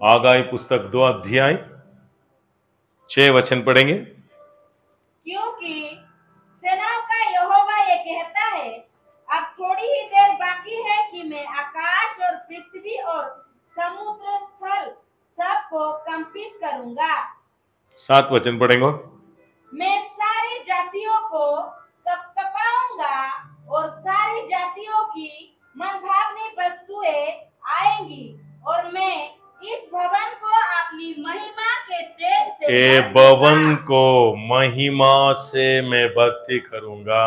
आगाई पुस्तक 2 अध्याय 6 वचन पढ़ेंगे। क्योंकि सेनाओं का यहोवा ये कहता है, अब थोड़ी ही देर बाकी है कि मैं आकाश और पृथ्वी और समुद्र स्थल सबको कंपित करूंगा। 7 वचन पढ़ेंगे। मैं सारी जातियों को कपकपाऊंगा और सारी जातियों की मनभावनी वस्तुएं आएंगी और मैं इस भवन को अपनी महिमा के तेज से ए भर भवन दूंगा। को महिमा से मैं भर्ती करूंगा।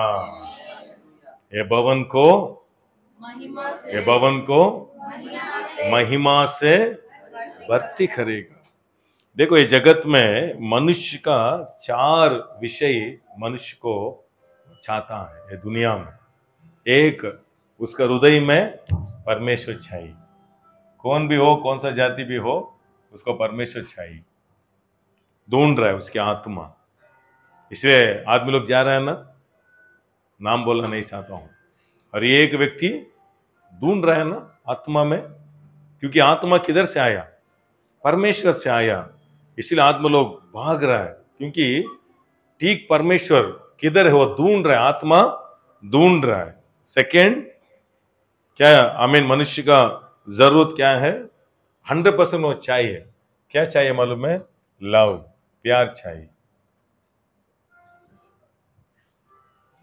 ये भवन को महिमा से ये भवन को महिमा महिमा से भर्ती करेगा। देखो, ये जगत में मनुष्य का 4 विषय मनुष्य को चाहता है। ये दुनिया में एक, उसका हृदय में परमेश्वर चाहिए। कौन भी हो, कौन सा जाति भी हो, उसको परमेश्वर चाहिए। ढूंढ रहा है उसकी आत्मा। इसलिए आदमी लोग जा रहे हैं ना, नाम बोलना नहीं चाहता हूं। और ये एक व्यक्ति ढूंढ रहा है ना आत्मा में, क्योंकि आत्मा किधर से आया? परमेश्वर से आया। इसलिए आत्मा लोग भाग रहा है, क्योंकि ठीक परमेश्वर किधर है वो ढूंढ रहा है, आत्मा ढूंढ रहा है। सेकेंड क्या, आमीन, मनुष्य का जरूरत क्या है? 100% वो चाहिए। क्या चाहिए मालूम है? लव, प्यार चाहिए।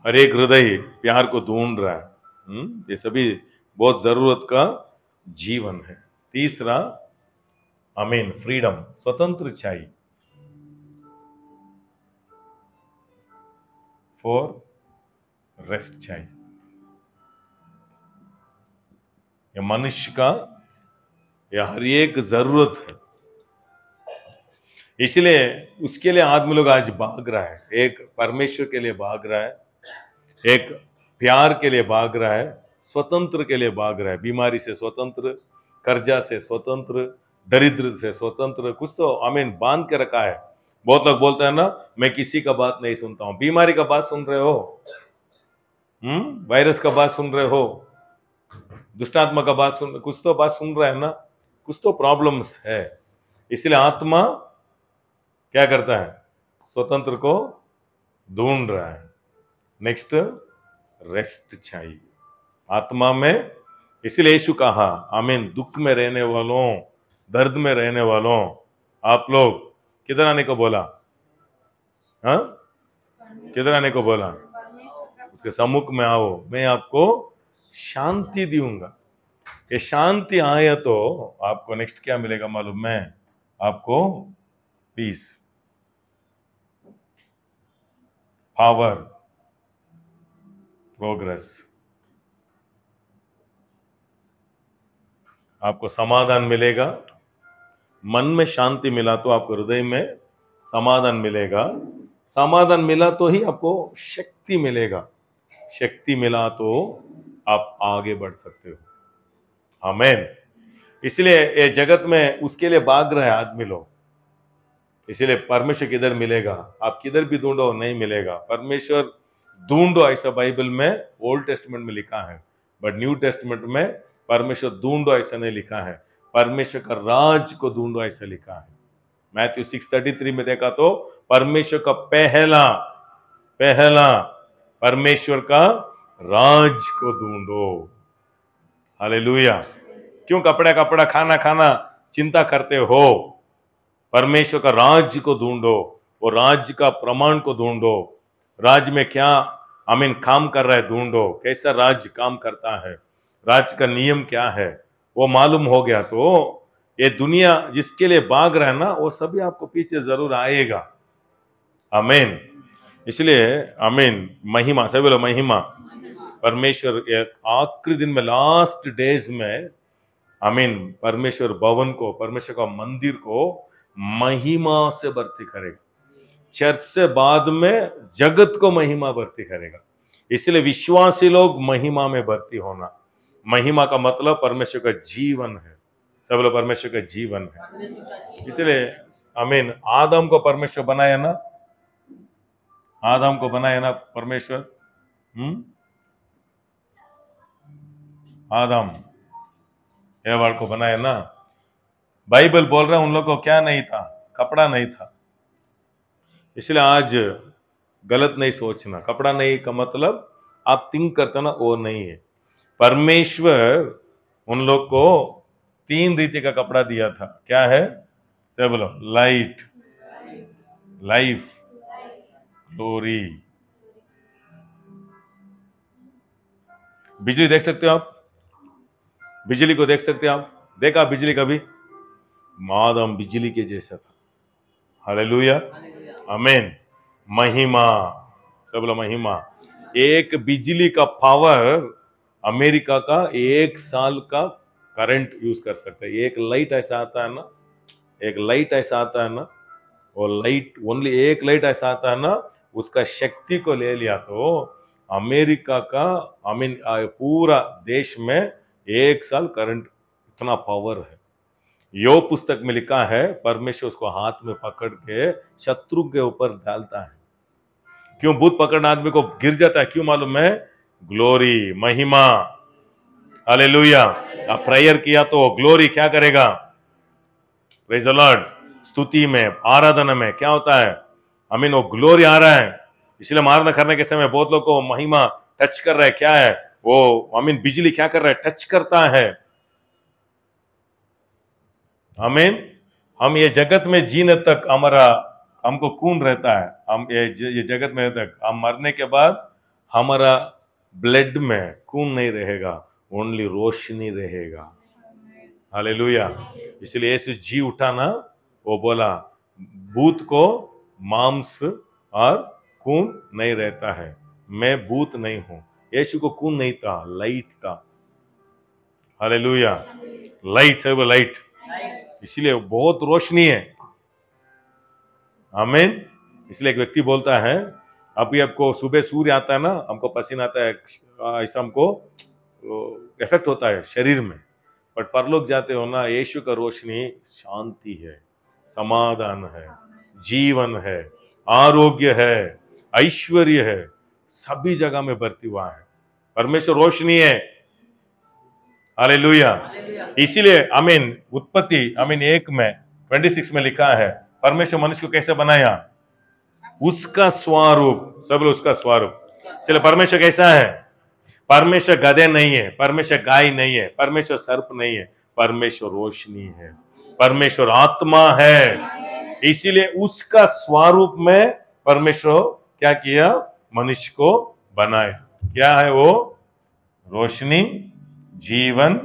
हर एक हृदय प्यार को ढूंढ रहा है। ये सभी बहुत जरूरत का जीवन है। तीसरा, आमीन, फ्रीडम, स्वतंत्र चाहिए। 4, रेस्ट चाहिए। ये मनुष्य का यह हर एक जरूरत है। इसलिए उसके लिए आदमी लोग आज भाग रहा है। एक परमेश्वर के लिए भाग रहा है, एक प्यार के लिए भाग रहा है, स्वतंत्र के लिए भाग रहा है। बीमारी से स्वतंत्र, कर्जा से स्वतंत्र, दरिद्र से स्वतंत्र। कुछ तो आमीन बांध के रखा है। बहुत लोग बोलते हैं ना, मैं किसी का बात नहीं सुनता हूं। बीमारी का बात सुन रहे हो? वायरस का बात सुन रहे हो? दुष्टात्मा का बात सुन, कुछ तो बात सुन रहा है ना, कुछ तो प्रॉब्लम्स है। इसलिए आत्मा क्या करता है? स्वतंत्र को ढूंढ रहा है। नेक्स्ट, रेस्ट चाहिए आत्मा में। इसलिए यीशु कहा, आमीन, दुख में रहने वालों, दर्द में रहने वालों, आप लोग किधर आने को बोला? हाँ, किधर आने को बोला? उसके सम्मुख में आओ, मैं आपको शांति दूंगा। ये शांति आए तो आपको नेक्स्ट क्या मिलेगा मालूम है? आपको पीस, पावर, प्रोग्रेस। आपको समाधान मिलेगा। मन में शांति मिला तो आपको हृदय में समाधान मिलेगा। समाधान मिला तो ही आपको शक्ति मिलेगा। शक्ति मिला तो आप आगे बढ़ सकते हो। आमीन। इसलिए ये जगत में उसके लिए भाग रहे हैं आदमी लोग। इसलिए परमेश्वर किधर मिलेगा? आप किधर भी ढूंढो नहीं मिलेगा। परमेश्वर ढूंढो, ऐसा बाइबल में ओल्ड टेस्टमेंट में लिखा है, बट न्यू टेस्टमेंट में परमेश्वर ढूंढो ऐसा नहीं लिखा है। परमेश्वर का राज को ढूंढो ऐसा लिखा है। मैथ्यू 6:33 में देखा तो परमेश्वर का पहला पहला परमेश्वर का राज को ढूंढो। हालेलुया। क्यों कपड़ा कपड़ा खाना खाना चिंता करते हो? परमेश्वर का राज्य को ढूंढो, वो राज्य का प्रमाण को ढूंढो। राज्य में क्या आमीन काम कर रहा है ढूंढो। कैसा राज्य काम करता है, राज्य का नियम क्या है, वो मालूम हो गया तो ये दुनिया जिसके लिए भाग रहा है ना, वो सभी आपको पीछे जरूर आएगा। आमीन। इसलिए आमीन, महिमा, सभी बोलो महिमा। परमेश्वर एक आखिरी दिन में, लास्ट डेज में, आमीन, परमेश्वर भवन को, परमेश्वर का मंदिर को महिमा से भर्ती करेगा। चर्च से बाद में जगत को महिमा भर्ती करेगा। इसलिए विश्वासी लोग महिमा में भर्ती होना। महिमा का मतलब परमेश्वर का जीवन है। सब लोग परमेश्वर का जीवन है। इसलिए आमीन, आदम को परमेश्वर बनाया ना, आदम को बनाया ना परमेश्वर। आदम एवाड़ को बनाया ना। बाइबल बोल रहा है उन लोग को क्या नहीं था, कपड़ा नहीं था। इसलिए आज गलत नहीं सोचना, कपड़ा नहीं का मतलब आप थिंक करते ना वो नहीं है। परमेश्वर उन लोग को 3 रीति का कपड़ा दिया था। क्या है? से बोलो, लाइट, लाइफ, ग्लोरी। बिजली देख सकते हो आप? बिजली को देख सकते हो आप? देखा बिजली कभी? मादम बिजली के जैसा था। हालेलुया, आमीन। महिमा, सब बोलो महिमा। एक बिजली का पावर अमेरिका का 1 साल का करंट यूज कर सकता है। एक लाइट ऐसा आता है ना, एक लाइट ऐसा आता है ना, वो लाइट ओनली एक लाइट ऐसा आता है ना, उसका शक्ति को ले लिया तो अमेरिका का पूरा देश में 1 साल करंट, इतना पावर है। योग पुस्तक में लिखा है परमेश्वर उसको हाथ में पकड़ के शत्रु के ऊपर डालता है। क्यों? भूत पकड़ना आदमी को गिर जाता है, क्यों मालूम है? ग्लोरी, महिमा। हालेलुया। आप प्रेयर किया तो ग्लोरी क्या करेगा? Praise the Lord. स्तुति में, आराधना में क्या होता है? वो ग्लोरी आ रहा है। इसलिए मारना करने के समय बहुत लोग को महिमा टच कर रहा है। क्या है वो? बिजली क्या कर रहा है? टच करता है। हम ये जगत में जीने तक हमको खून रहता है। हम ये जगत में तक हम मरने के बाद हमारा ब्लड में खून नहीं रहेगा, ओनली रोशनी रहेगा। हालेलुया। इसलिए यीशु जी उठा ना, वो बोला भूत को मांस और खून नहीं रहता है, मैं भूत नहीं हूं। यीशु को खून नहीं था, लाइट था। हालेलुया। लाइट से वो लाइट, इसलिए बहुत रोशनी है। आमीन। इसलिए एक व्यक्ति बोलता है अभी आपको सुबह सूर्य आता है ना, हमको पसीना आता है, ऐसा हमको इफेक्ट होता है शरीर में। बट परलोक जाते हो ना, यीशु का रोशनी शांति है, समाधान है, जीवन है, आरोग्य है, ऐश्वर्य है, सभी जगह में बरती हुआ है। परमेश्वर रोशनी है। हालेलुया। इसीलिए उत्पत्ति 1 में 26 में लिखा है परमेश्वर मनुष्य को कैसे बनाया? उसका स्वरूप, सब लोग उसका स्वरूप। इसलिए परमेश्वर कैसा है? परमेश्वर गधे नहीं है, परमेश्वर गाय नहीं है, परमेश्वर सर्प नहीं है, परमेश्वर रोशनी है, परमेश्वर आत्मा है। इसीलिए उसका स्वरूप में परमेश्वर क्या किया? मनुष्य को बनाया। क्या है वो? रोशनी, जीवन,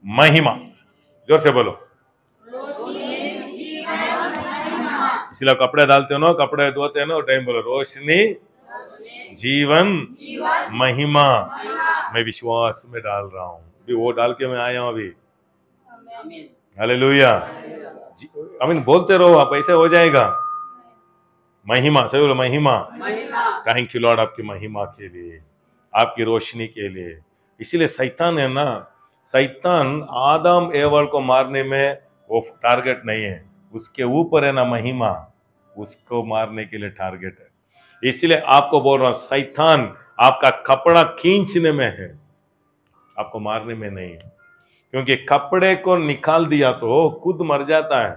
महिमा। जोर से बोलो, इसलिए कपड़े डालते हो ना, कपड़े धोते हो ना, टाइम बोलो रोशनी, जीवन, महिमा। मैं विश्वास में डाल रहा हूं, अभी वो डाल के मैं आया हूं अभी। हालेलुया। बोलते रहो आप, ऐसे हो जाएगा। महिमा, सही बोलो महिमा। थैंक यू लॉर्ड आपकी महिमा के लिए, आपकी रोशनी के लिए। इसीलिए शैतान है ना, शैतान आदम एवल को मारने में वो टारगेट नहीं है, उसके ऊपर है ना महिमा, उसको मारने के लिए टारगेट है। इसलिए आपको बोल रहा हूं, शैतान आपका कपड़ा खींचने में है, आपको मारने में नहीं है। क्योंकि कपड़े को निकाल दिया तो खुद मर जाता है।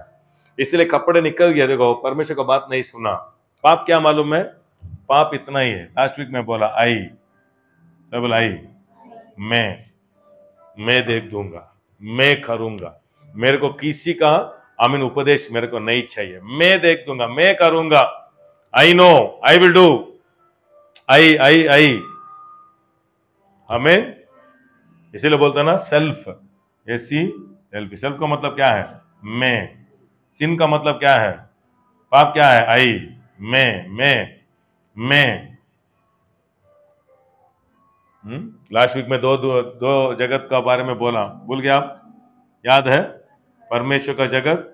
इसलिए कपड़े निकल गया, देखो परमेश्वर का बात नहीं सुना। पाप क्या मालूम है? पाप इतना ही है। लास्ट वीक में बोला आई, बोला आई, मैं देख दूंगा, मैं करूंगा, मेरे को किसी का उपदेश मेरे को नहीं चाहिए, मैं देख दूंगा, मैं करूंगा, I know, I will do, I. हमें इसीलिए बोलता ना सेल्फ, सेल्फ का मतलब क्या है? मैं। सिन का मतलब क्या है? पाप क्या है? आई, मैं। लास्ट वीक में दो जगत का बारे में बोला, भूल गया आप? याद है? परमेश्वर का जगत,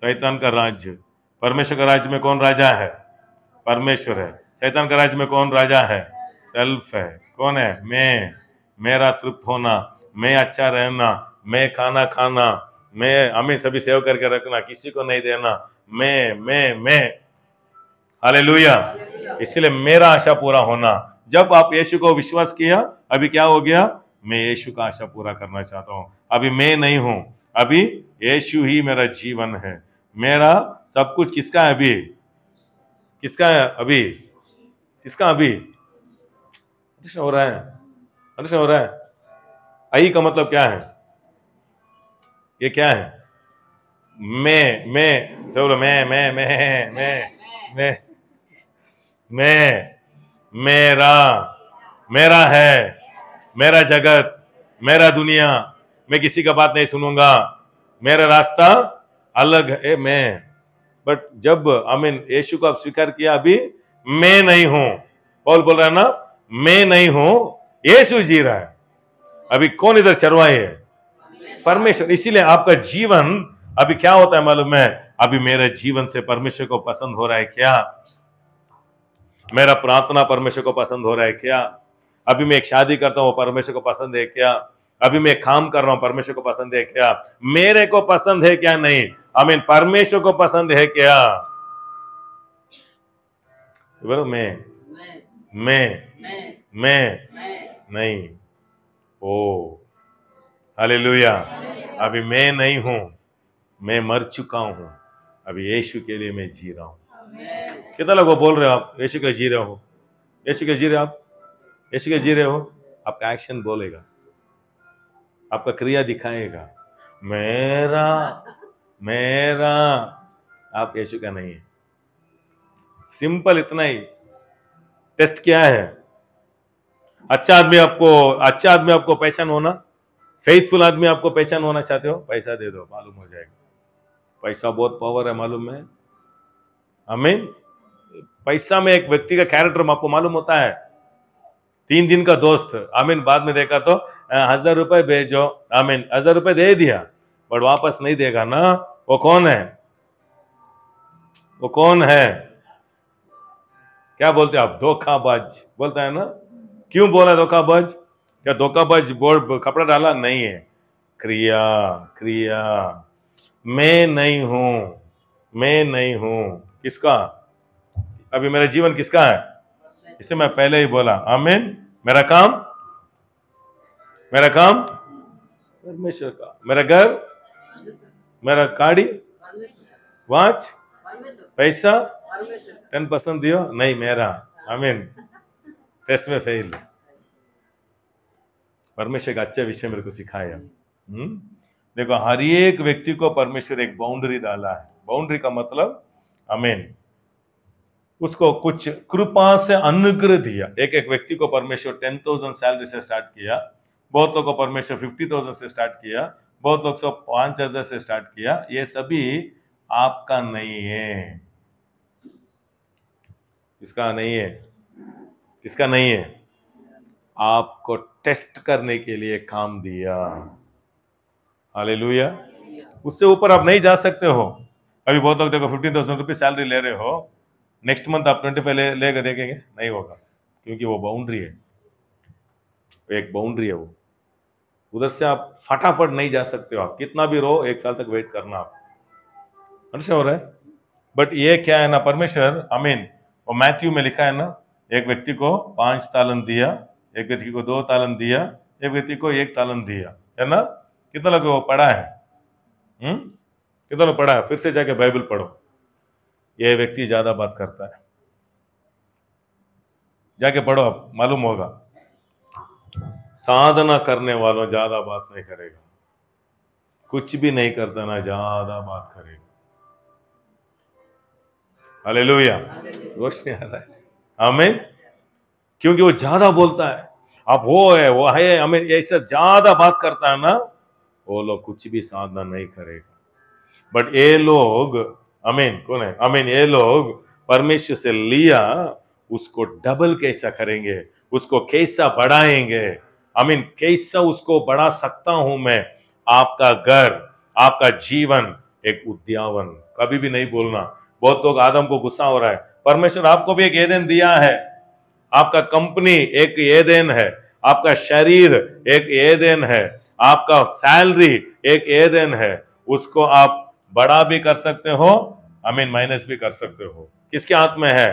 शैतान का राज्य। परमेश्वर का राज्य में कौन राजा है? परमेश्वर है। शैतान का राज्य में कौन राजा है? सेल्फ है। कौन है? मैं, मेरा तृप्त होना, मैं अच्छा रहना, मैं खाना, मैं हमें सभी सेव करके रखना, किसी को नहीं देना, मैं। हालेलुया। इसलिए मेरा आशा पूरा होना। जब आप यीशु को विश्वास किया, अभी क्या हो गया? मैं यीशु का आशा पूरा करना चाहता हूं। अभी मैं नहीं हूं, अभी यीशु ही मेरा जीवन है। मेरा सब कुछ किसका है अभी? किसका है अभी? किसका अभी? अंडरस्टैंड हो रहा है? अंडरस्टैंड हो रहा है? आई का मतलब क्या है? ये क्या है? मैं चलो मैं मेरा, मेरा है, मेरा जगत, मेरा दुनिया, मैं किसी का बात नहीं सुनूंगा, मेरा रास्ता अलग है। मैं, बट जब आमीन यीशु को आप स्वीकार किया, अभी मैं नहीं हूं। पौल बोल रहा है ना, मैं नहीं हूं, यीशु जी रहा है। अभी कौन इधर चरवाहे है? परमेश्वर। इसीलिए आपका जीवन अभी क्या होता है मालूम है? अभी मेरे जीवन से परमेश्वर को पसंद हो रहा है क्या? मेरा प्रार्थना परमेश्वर को पसंद हो रहा है क्या? अभी मैं एक शादी करता हूं, परमेश्वर को पसंद है क्या? अभी मैं काम कर रहा हूं, परमेश्वर को पसंद है क्या? मेरे को पसंद है क्या? नहीं, आमीन, परमेश्वर को पसंद है क्या? बोलो मैं नहीं। ओ हालेलुया। अभी मैं नहीं हूं, मैं मर चुका हूं, अभी यीशु के लिए मैं जी रहा हूं। कितना लोग बोल रहे हो आप यीशु के लिए जी रहे हो? यीशु के लिए जी रहे हो आप? यीशु के लिए जी रहे हो? आपका एक्शन बोलेगा, आपका क्रिया दिखाएगा, मेरा मेरा। आप यीशु का नहीं है। सिंपल इतना ही। टेस्ट क्या है? अच्छा आदमी आपको पहचान होना, फेथफुल आदमी आपको पहचान होना चाहते हो? पैसा दे दो, मालूम हो जाएगा। पैसा बहुत पावर है, मालूम है? आमीन। पैसा में एक व्यक्ति का कैरेक्टर आपको मालूम होता है। 3 दिन का दोस्त, आमीन, बाद में देखा तो 1000 रुपए भेजो, आमीन, 1000 रुपए दे दिया, बट वापस नहीं देगा ना। वो कौन है? वो कौन है? क्या बोलते आप? धोखाबाज बोलता है ना। क्यों बोला धोखाबाज? क्या धोखाबाज बोर्ड कपड़ा डाला? नहीं है। क्रिया क्रिया। मैं नहीं हूं किसका? अभी मेरा जीवन किसका है? इसे मैं पहले ही बोला, आमीन। मेरा काम परमेश्वर का। मेरा घर, मेरा गाड़ी, वाच, पैसा 10% दियो, नहीं मेरा, आमीन। टेस्ट में फेल। परमेश्वर का अच्छे विषय मेरे को सिखाया। देखो, हर एक व्यक्ति को परमेश्वर एक बाउंड्री डाला है। बाउंड्री का मतलब, आमीन, उसको कुछ कृपा से अनुग्रह दिया। एक एक व्यक्ति को परमेश्वर 10,000 सैलरी से स्टार्ट किया, बहुत लोगों को परमेश्वर 50,000 से स्टार्ट किया, बहुत लोग 5,000 से स्टार्ट किया। ये सभी आपका नहीं है। किसका नहीं है? किसका नहीं है? आपको टेस्ट करने के लिए काम दिया। हालेलुया। उससे ऊपर आप नहीं जा सकते हो। अभी बहुत लोग देखो 15,000 रुपये सैलरी ले रहे हो, नेक्स्ट मंथ आप 25 लेकर देखेंगे, नहीं होगा, क्योंकि वो बाउंड्री है। एक बाउंड्री है वो, उधर से आप फटाफट नहीं जा सकते हो। आप कितना भी रहो, 1 साल तक वेट करना। आप अंडरस्टैंड हो रहा है? बट ये क्या है ना, परमेश्वर, आमीन, वो मैथ्यू में लिखा है ना, एक व्यक्ति को 5 तालन दिया, एक व्यक्ति को 2 तालन दिया, एक व्यक्ति को 1 तालन दिया, है ना? कितना लोग वो पढ़ा है? कितना लोग पढ़ा है? फिर से जाके बाइबल पढ़ो। ये व्यक्ति ज्यादा बात करता है, जाके पढ़ो, आप मालूम होगा। साधना करने वालों ज्यादा बात नहीं करेगा, कुछ भी नहीं करता ना ज्यादा बात करेगा। हालेलुया। रोश नहीं आ रहा है? आमीन। क्योंकि वो ज्यादा बोलता है, अब वो है, आमीन, ऐसा ज्यादा बात करता है ना, वो लोग कुछ भी साधना नहीं करेगा। बट ये लोग, आमीन, कौन है? आमीन, ये लोग परमेश्वर से लिया, उसको डबल कैसा करेंगे, उसको कैसा बढ़ाएंगे, आमीन, कैसा उसको बढ़ा सकता हूं मैं। आपका घर, आपका जीवन एक उद्यावन, कभी भी नहीं बोलना। बहुत लोग, आदम को गुस्सा हो रहा है, परमेश्वर आपको भी एक एदेन दिया है। आपका कंपनी एक एदेन है, आपका शरीर एक एदेन है, आपका सैलरी एक एदेन है। उसको आप बड़ा भी कर सकते हो, आमीन, माइनस भी कर सकते हो। किसके हाथ में है?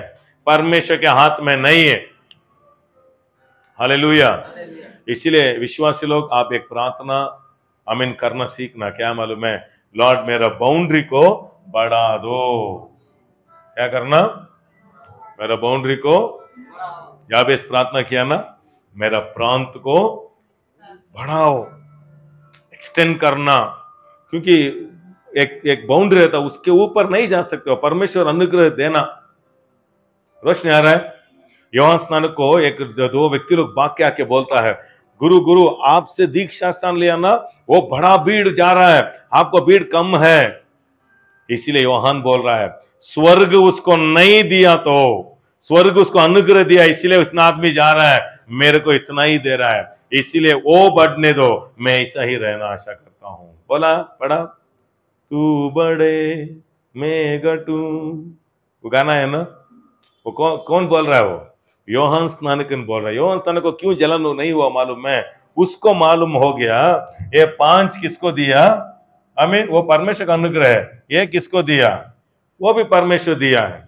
परमेश्वर के हाथ में नहीं है। हालेलुया। इसलिए विश्वासी लोग, आप एक प्रार्थना आमीन करना सीखना। क्या मालूम है, लॉर्ड मेरा बाउंड्री को बढ़ा दो। क्या करना, मेरा बाउंड्री को, याबेस प्रार्थना किया ना, मेरा प्रांत को बढ़ाओ, एक्सटेंड करना। क्योंकि एक एक बाउंड्री रहता है, उसके ऊपर नहीं जा सकते हो। परमेश्वर अनुग्रह देना। रोशनी आ रहा है। योहान स्नानक को एक दो व्यक्ति लोग भाग के आके बोलता है, गुरु गुरु आपसे दीक्षा स्थान लिया ना, वो बड़ा भीड़ जा रहा है, आपको भीड़ कम है। इसीलिए योहान बोल रहा है, स्वर्ग उसको नहीं दिया तो, स्वर्ग उसको अनुग्रह दिया, इसीलिए इतना आदमी जा रहा है, मेरे को इतना ही दे रहा है, इसीलिए वो बढ़ने दो, मैं ऐसा ही रहना आशा करता हूं। बोला पढ़ा, तू बड़े मैं घटू, वो गाना है ना, वो कौन बोल रहा है, वो योहान स्नानकन बोल रहा है। योहान स्नानक को क्यों जलन नहीं हुआ मालूम है, उसको मालूम हो गया ये 5 किसको दिया, आमीन, वो परमेश्वर का अनुग्रह है। ये किसको दिया, वो भी परमेश्वर दिया है।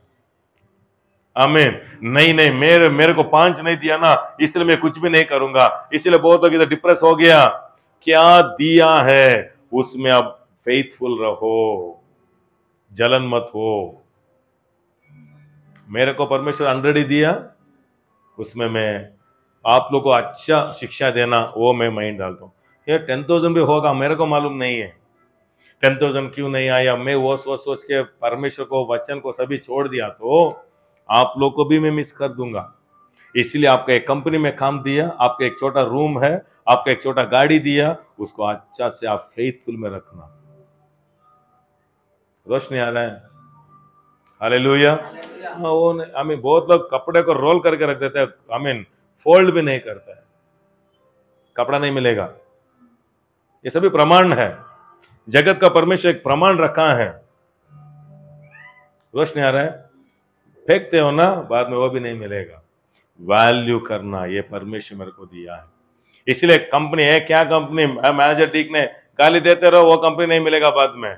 आमीन। नहीं नहीं, मेरे को 5 नहीं दिया ना, इसलिए मैं कुछ भी नहीं करूंगा, इसलिए बहुत लोग इधर डिप्रेस हो गया। क्या दिया है उसमें अब फेथफुल रहो, जलन मत हो। मेरे को परमेश्वर 100 ही दिया, उसमें मैं आप लोग को अच्छा शिक्षा देना, वो मैं माइंड डालता हूँ। ये 10,000 भी होगा, मेरे को मालूम नहीं है 10,000 क्यों नहीं आया। मैं वो सोच के परमेश्वर को, वचन को सभी छोड़ दिया, तो आप लोग को भी मैं मिस कर दूंगा। इसलिए आपका एक कंपनी में काम दिया, आपका एक छोटा रूम है, आपका एक छोटा गाड़ी दिया, उसको अच्छा से आप फेथफुल में रखना। रोशनी आ रहा है, हालेलुया। हाँ, वो आमीन। बहुत लोग कपड़े को रोल करके रख देते हैं, आमीन, फोल्ड भी नहीं करता है, कपड़ा नहीं मिलेगा। ये सभी प्रमाण है, जगत का परमेश्वर एक प्रमाण रखा है। रोशनी आ रहा है, फेंकते हो ना, बाद में वो भी नहीं मिलेगा। वैल्यू करना, ये परमेश्वर मेरे को दिया है। इसलिए कंपनी है, क्या कंपनी, मैनेजर ठीक ने गाली देते रहो, वो कंपनी नहीं मिलेगा बाद में।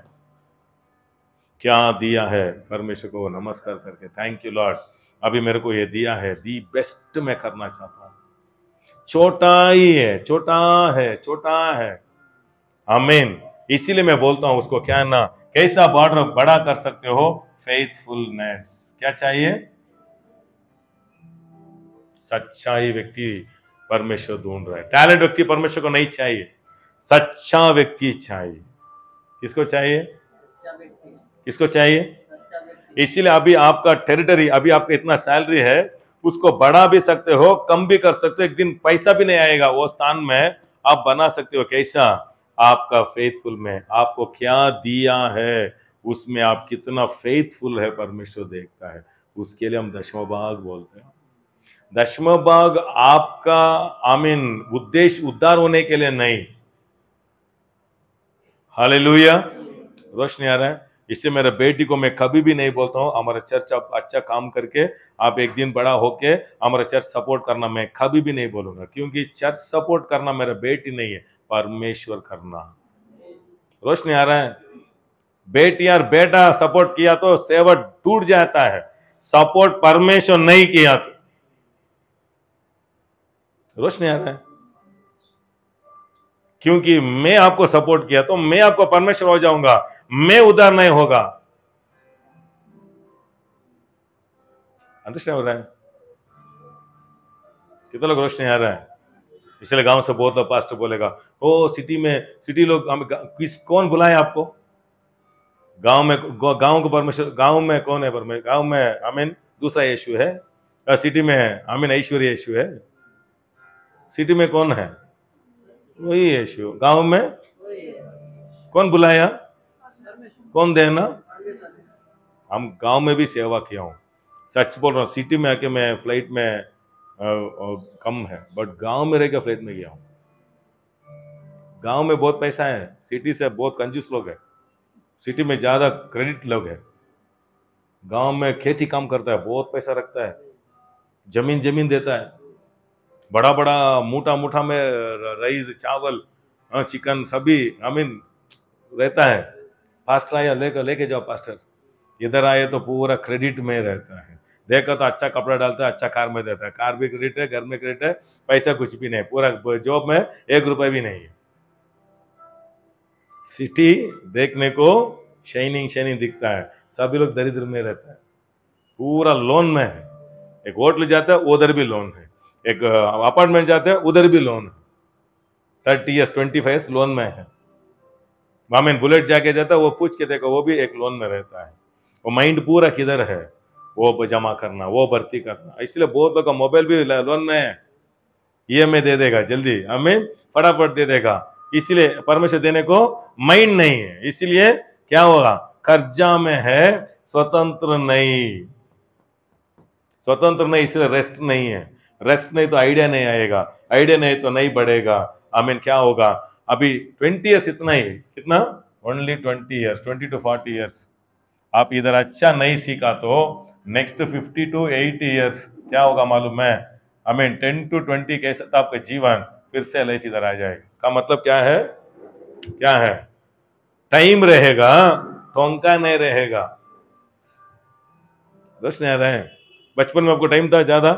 क्या दिया है परमेश्वर को नमस्कार करके, थैंक यू लॉर्ड, अभी मेरे को ये दिया है, दी बेस्ट मैं करना चाहता हूं। छोटा ही है, छोटा है, छोटा है, आमीन। इसीलिए मैं बोलता हूं उसको क्या ना, कैसा बॉर्डर बड़ा कर सकते हो, फेथफुलनेस। क्या चाहिए, सच्चाई व्यक्ति परमेश्वर ढूंढ रहा है। टैलेंट व्यक्ति परमेश्वर को नहीं चाहिए, सच्चा व्यक्ति चाहिए। किसको चाहिए, किसको चाहिए। इसीलिए अभी आपका टेरिटरी, अभी आपका इतना सैलरी है, उसको बढ़ा भी सकते हो, कम भी कर सकते हो। एक दिन पैसा भी नहीं आएगा, वो स्थान में आप बना सकते हो। कैसा, आपका फेथफुल में, आपको क्या दिया है उसमें आप कितना फेथफुल है, परमेश्वर देखता है। उसके लिए हम दशम भाग बोलते हैं। दशम भाग आपका, आमीन, उद्देश्य उद्धार होने के लिए नहीं। हालेलुया। रोशनी आ रहा है। इससे मेरे बेटी को मैं कभी भी नहीं बोलता हूँ हमारा चर्च आप अच्छा काम करके आप एक दिन बड़ा होके हमारा चर्च सपोर्ट करना, मैं कभी भी नहीं बोलूंगा। क्योंकि चर्च सपोर्ट करना मेरा बेटी नहीं है, परमेश्वर करना। रोशनी आ रहा है। बेटी और बेटा सपोर्ट किया तो सेवा टूट जाता है, सपोर्ट परमेश्वर नहीं किया तो। रोशनी आ रहा है। क्योंकि मैं आपको सपोर्ट किया तो मैं आपको परमेश्वर हो जाऊंगा, मैं उधार नहीं होगा। अंडरस्टैंड हो रहा है, कितना लोग रोशनी आ रहा है। इसलिए गांव से बहुत लोग पास्टर बोलेगा, ओ सिटी में, सिटी लोग हम किस, कौन बुलाए आपको गांव में, गांव को परमेश्वर, गांव में कौन है परमेश्वर, गांव में आमीन दूसरा यीशु है, सिटी में आमीन ऐश्वर्य यीशु है। सिटी में कौन है, वही यीशु। गांव में कौन बुलाया, कौन देना। हम गांव में भी सेवा किया हूं, सच बोल रहा हूं। सिटी में आके मैं फ्लाइट में कम है, बट गांव में रह के फ्लाइट में गया हूं। गांव में बहुत पैसा है, सिटी से बहुत कंजूस लोग है। सिटी में ज्यादा क्रेडिट लोग है, गांव में खेती काम करता है, बहुत पैसा रखता है, जमीन देता है, बड़ा बड़ा मोटा मोटा में राइस, चावल, चिकन सभी आमीन रहता है। पास्टर आया, लेके जाओ पास्टर, इधर आए तो पूरा क्रेडिट में रहता है। देखो तो अच्छा कपड़ा डालता है, अच्छा कार में देता है, कार भी क्रेडिट है, घर में क्रेडिट है, पैसा कुछ भी नहीं, पूरा जॉब में 1 रुपए भी नहीं है। सिटी देखने को शाइनिंग शाइनिंग दिखता है, सभी लोग दरिद्र में रहता है, पूरा लोन में है। एक होटल जाता है उधर भी लोन है, एक अपार्टमेंट जाता है उधर भी लोन है, 30 ईयर्स 25 ईयर्स लोन में है। मामिन बुलेट जाके जाता है, वो पूछ के देखो, वो भी एक लोन में रहता है। वो माइंड पूरा किधर है, वो जमा करना, वो भर्ती करना। इसलिए बहुत लोग का मोबाइल भी लोन में है, ईएमआई दे देगा जल्दी, हमें फटाफट दे देगा। इसलिए परमेश्वर देने को माइंड नहीं है, इसलिए क्या होगा, कर्जा में है, स्वतंत्र नहीं, स्वतंत्र नहीं, इसलिए रेस्ट नहीं है। रेस्ट नहीं तो आइडिया नहीं आएगा, आइडिया नहीं तो नहीं बढ़ेगा। आमीन। क्या होगा, अभी 20 ईयर्स इतना ही, कितना, ओनली 20 ईयर्स, 20 to 40 ईयर्स आप इधर अच्छा नहीं सीखा तो नेक्स्ट 50 to 80 ईयर्स क्या होगा मालूम है। आमीन। 10 to 20 कैसा था आपका जीवन, फिर से लाइफ इधर आ जाएगा। का मतलब क्या है, क्या है, टाइम रहेगा, टोंका नहीं रहेगा। बस नहीं आ रहे हैं। बचपन में आपको टाइम था ज्यादा,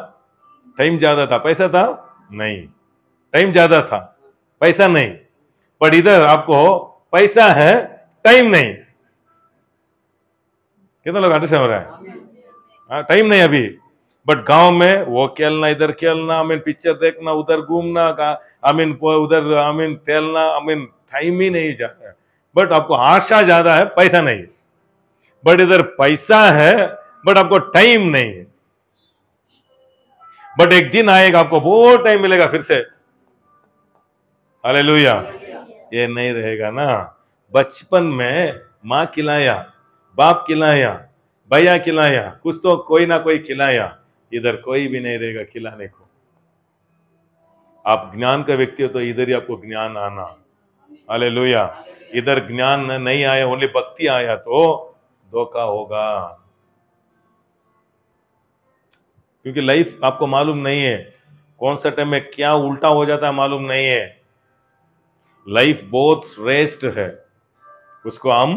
टाइम ज्यादा था, पैसा था नहीं, टाइम ज्यादा था, पैसा नहीं। पर इधर आपको पैसा है, टाइम नहीं। कितना लोग अंडरस्टैंड हो रहा है, हाँ, टाइम नहीं अभी। बट गांव में वो खेलना, इधर खेलना, आई मीन पिक्चर देखना, उधर घूमना, आई मीन उधर, आई मीन खेलना, आई मीन टाइम ही नहीं जाता है। बट आपको आशा ज्यादा है, पैसा नहीं। बट इधर पैसा है, बट आपको टाइम नहीं है। बट एक दिन आएगा आपको बहुत टाइम मिलेगा फिर से। हालेलुया। ये नहीं रहेगा ना। बचपन में माँ खिलाया, बाप खिलाया, भैया खिलाया, कुछ तो कोई ना कोई खिलाया, इधर कोई भी नहीं रहेगा खिलाने को। आप ज्ञान का व्यक्ति हो तो इधर ही आपको ज्ञान आना। हालेलुया। इधर ज्ञान नहीं आया, ओनली भक्ति आया तो धोखा होगा, क्योंकि लाइफ आपको मालूम नहीं है, कौन सा टाइम में क्या उल्टा हो जाता है मालूम नहीं है। लाइफ बहुत श्रेष्ठ है, उसको हम,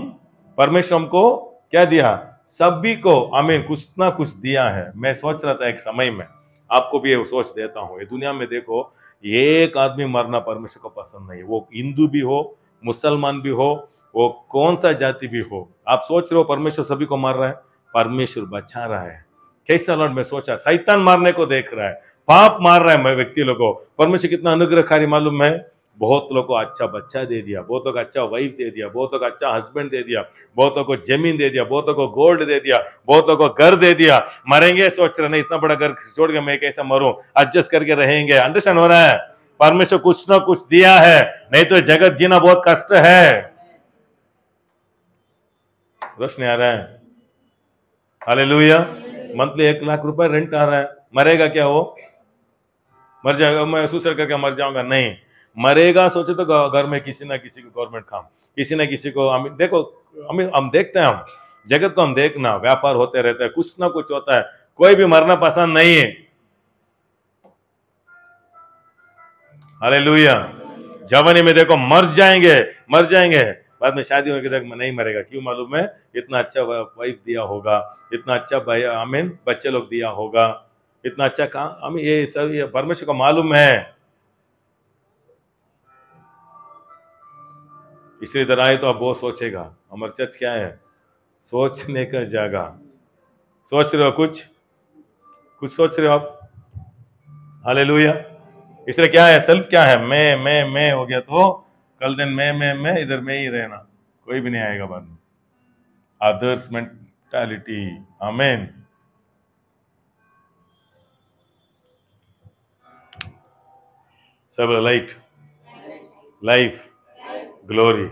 परमेश्वर हमको क्या दिया, सभी को हमें कुछ ना कुछ दिया है। मैं सोच रहा था एक समय में, आपको भी ये सोच देता हूं, ये दुनिया में देखो, एक आदमी मरना परमेश्वर को पसंद नहीं, वो हिंदू भी हो, मुसलमान भी हो, वो कौन सा जाति भी हो। आप सोच रहे हो परमेश्वर सभी को मार रहा है, परमेश्वर बचा रहा है। कैसा लॉर्ड, मैं सोचा शैतान मारने को देख रहा है, पाप मार रहा है व्यक्ति लोगों को, परमेश्वर कितना अनुग्रहकारी मालूम है। बहुत लोगों को अच्छा बच्चा दे दिया, बहुत लोग अच्छा वाइफ दे दिया, बहुत लोग अच्छा हस्बैंड दे दिया, बहुत लोग को जमीन दे दिया, बहुत लोग को गोल्ड दे दिया, बहुत लोग को घर दे दिया। मरेंगे सोच रहे नहीं, इतना बड़ा घर छोड़ के मैं कैसे मरूं, एडजस्ट करके रहेंगे। अंडरस्टैंड हो रहा है, परमेश्वर कुछ ना कुछ दिया है, नहीं तो जगत जीना बहुत कष्ट है। रोशनी आ रहा है। हालेलुया। मंथली 1 लाख रुपए रेंट आ रहा है, मरेगा क्या वो, मर जाएगा, मैं सुसाइड करके मर जाऊंगा, नहीं। मरेगा सोचे तो घर में किसी ना किसी को गवर्नमेंट काम, किसी ना किसी को, हम देखो, हम देखते हैं, हम जगत को हम देखना, व्यापार होते रहता है, कुछ ना कुछ होता है, कोई भी मरना पसंद नहीं है। हालेलुया। जवानी में देखो मर जाएंगे, मर जाएंगे, बाद में शादी होने के तक नहीं मरेगा। क्यों मालूम है, इतना अच्छा वाइफ दिया होगा, इतना अच्छा भाई, आमीन, बच्चे लोग दिया होगा, इतना अच्छा काम, हमें ये सब ये परमेश्वर को मालूम है। इसलिए इधर आए तो आप बहुत सोचेगा, हमारा चर्च क्या है, सोचने का जगह। सोच रहे हो कुछ, कुछ सोच रहे हो आप। हालेलुया। इसलिए क्या है, सेल्फ क्या है, मैं हो गया तो कल दिन मैं इधर में ही रहना, कोई भी नहीं आएगा बाद में। Others mentality. आमीन। सब लाइट, लाइफ, ग्लोरी।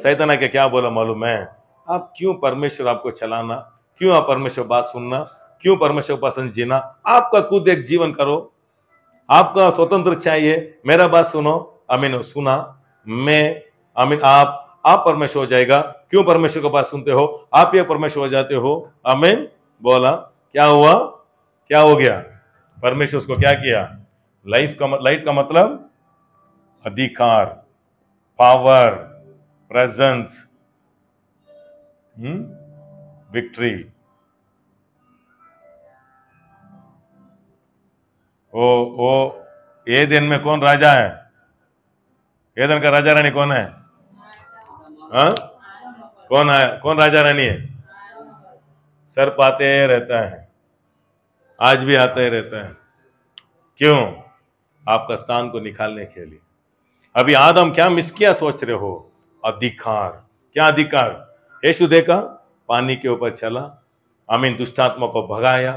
सैतान आके क्या बोला मालूम है, आप क्यों परमेश्वर आपको चलाना, क्यों आप परमेश्वर बात सुनना, क्यों परमेश्वर पसंद जीना, आपका खुद एक जीवन करो, आपका स्वतंत्र चाहिए, मेरा बात सुनो। आमीन। सुना मैं, आमीन, आप परमेश्वर हो जाएगा। क्यों परमेश्वर को बात सुनते हो, आप ये परमेश्वर हो जाते हो। आमीन। बोला क्या हुआ, क्या हो गया, परमेश्वर उसको क्या किया। लाइफ का, लाइट का मतलब अधिकार, पावर, प्रेजेंस, विक्ट्री। वो एदेन में कौन राजा है, एदेन का राजा रानी कौन है, हाँ, कौन आया, कौन राजा रानी है? सर्प आते रहता है, आज भी आता ही रहता है। क्यों? आपका स्थान को निकालने के लिए। अभी आदम क्या मिस किया सोच रहे हो? अधिकार। क्या अधिकार? यीशु देखा, पानी के ऊपर चला, आमीन, दुष्टात्मा को भगाया,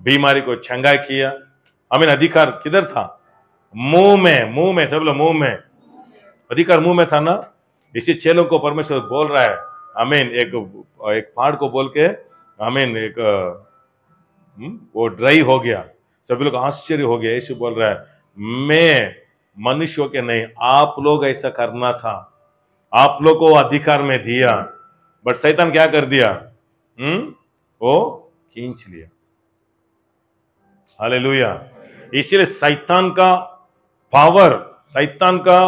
बीमारी को चंगा किया। आमीन, अधिकार किधर था? मुंह में, मुंह में, सब लोग मुंह में, अधिकार मुंह में था ना। इसी चेलों को परमेश्वर बोल रहा है, आमीन, एक पहाड़ को बोल के, आमीन, वो ड्राई हो गया, सभी लोग आश्चर्य हो गया। यीशु बोल रहा है, मैं मनुष्यों के नहीं, आप लोग ऐसा करना था, आप लोग को अधिकार में दिया, बट शैतान क्या कर दिया? वो खींच लिया। हालेलुया। इसलिए शैतान का पावर, शैतान का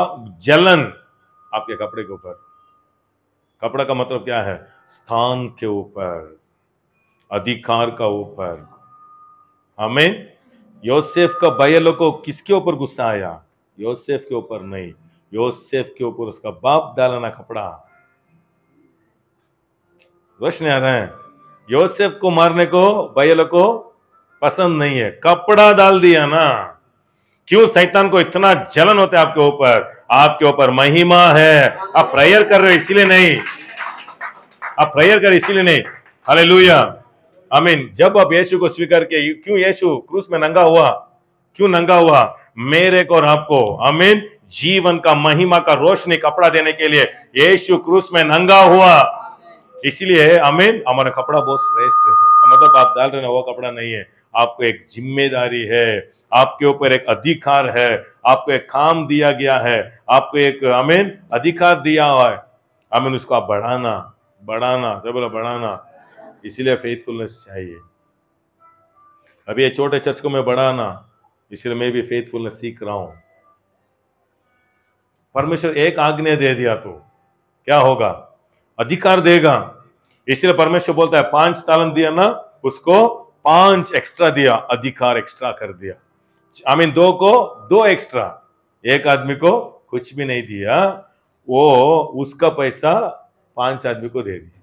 जलन आपके कपड़े के ऊपर। कपड़ा का मतलब क्या है? स्थान के ऊपर, अधिकार का ऊपर। हमें योसेफ का भाइयों को किसके ऊपर गुस्सा आया? योसेफ के ऊपर नहीं, योसेफ के ऊपर उसका बाप डाला ना कपड़ा। रोशनी आ रहा है? योसेफ को मारने को भाइयों को पसंद नहीं है, कपड़ा डाल दिया ना। क्यों शैतान को इतना जलन होता है आपके ऊपर? आपके ऊपर महिमा है, आप प्रेयर कर रहे हो इसीलिए नहीं, आप प्रेयर कर इसीलिए नहीं। हालेलुया, आमीन। जब आप यीशु को स्वीकार किए, क्यों यीशु क्रूस में नंगा हुआ? क्यों नंगा हुआ? मेरे को और आपको, आमीन, जीवन का महिमा का रोशनी कपड़ा देने के लिए यीशु क्रूस में नंगा हुआ। इसलिए आमीन, हमारा कपड़ा बहुत श्रेष्ठ है। मतलब आप डाल रहे ना, वो कपड़ा नहीं है, आपको एक जिम्मेदारी है, आपके ऊपर एक अधिकार है, आपको एक काम दिया गया है, आपको एक, आमीन, अधिकार दिया हुआ है। आमीन, उसको आप बढ़ाना, बढ़ाना, सब बोला बढ़ाना। इसीलिए फेथफुलनेस चाहिए। अभी ये छोटे चर्च को मैं बढ़ाना, इसलिए मैं भी फेथफुलनेस सीख रहा हूं। परमेश्वर एक आज्ञा दे दिया तो क्या होगा? अधिकार देगा। इसलिए परमेश्वर बोलता है 5 तालंत दिया ना, उसको 5 एक्स्ट्रा दिया, अधिकार एक्स्ट्रा कर दिया। आमीन, 2 को 2 एक्स्ट्रा, एक आदमी को कुछ भी नहीं दिया, वो उसका पैसा 5 आदमी को दे दिया।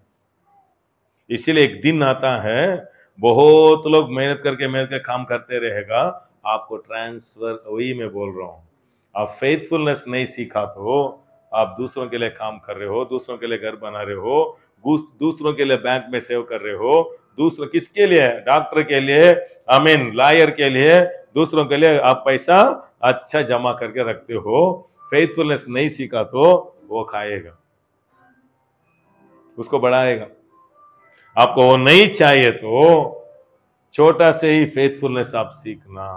इसीलिए एक दिन आता है, बहुत लोग मेहनत करके काम करते रहेगा, आपको ट्रांसफर, वही मैं बोल रहा हूं। आप फेथफुलनेस नहीं सीखा तो आप दूसरों के लिए काम कर रहे हो, दूसरों के लिए घर बना रहे हो, दूसरों के लिए बैंक में सेव कर रहे हो, दूसरों किसके लिए? डॉक्टर के लिए, आमीन, लॉयर के लिए, दूसरों के लिए आप पैसा अच्छा जमा करके रखते हो। फेथफुलनेस नहीं सीखा तो वो खाएगा, उसको बढ़ाएगा। आपको वो नहीं चाहिए तो छोटा से ही फेथफुलनेस आप सीखना।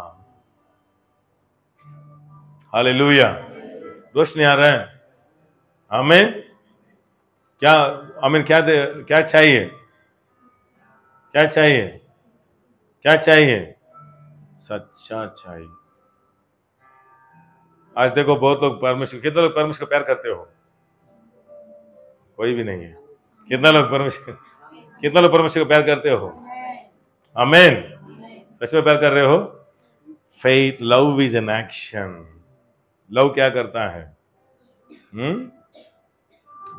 हालेलुया, रोशनी आ रहा है? हमें क्या, हमें क्या चाहिए? क्या चाहिए? क्या चाहिए? सच्चा चाहिए। आज देखो बहुत लोग परमेश्वर, कितने लोग परमेश्वर को प्यार करते हो? कोई भी नहीं है। कितना लोग परमेश्वर को प्यार करते हो? आमीन। कैसे प्यार कर रहे हो? Faith, love is an action. Love क्या करता है?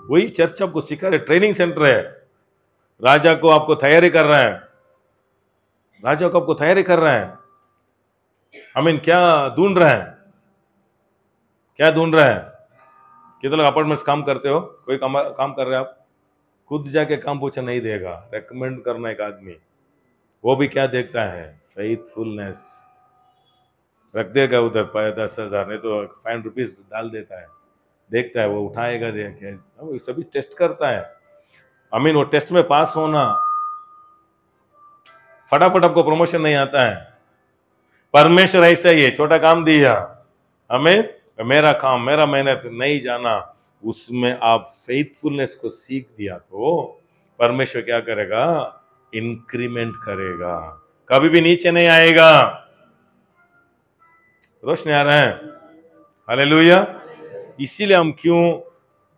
वही चर्च आपको सिखा रहे, ट्रेनिंग सेंटर है। राजा को आपको तैयारी कर रहा है, राजा को आपको तैयारी कर रहा है। आमीन। क्या ढूंढ रहा है? क्या ढूंढ रहा है? कितने लोग अपार्टमेंट्स काम करते हो? कोई काम कर रहे हैं आप? खुद जाके काम पूछा नहीं देगा, रेकमेंड करना एक आदमी, वो भी क्या देखता है? फेथफुलनेस। रख देगा उधर 10,000, नहीं तो 5 रुपीज डाल देता है, देखता है, वो उठाएगा, देखे, सभी टेस्ट करता है। आमीन। वो टेस्ट में पास होना, फटाफट आपको प्रमोशन नहीं आता है। परमेश्वर ऐसा ही है, छोटा काम दिया हमें, मेरा काम, मेरा मेहनत नहीं जाना, उसमें आप फेथफुलनेस को सीख दिया तो परमेश्वर क्या करेगा? इंक्रीमेंट करेगा, कभी भी नीचे नहीं आएगा। रोशनी आ रहा है? हालेलुया। इसीलिए हम क्यों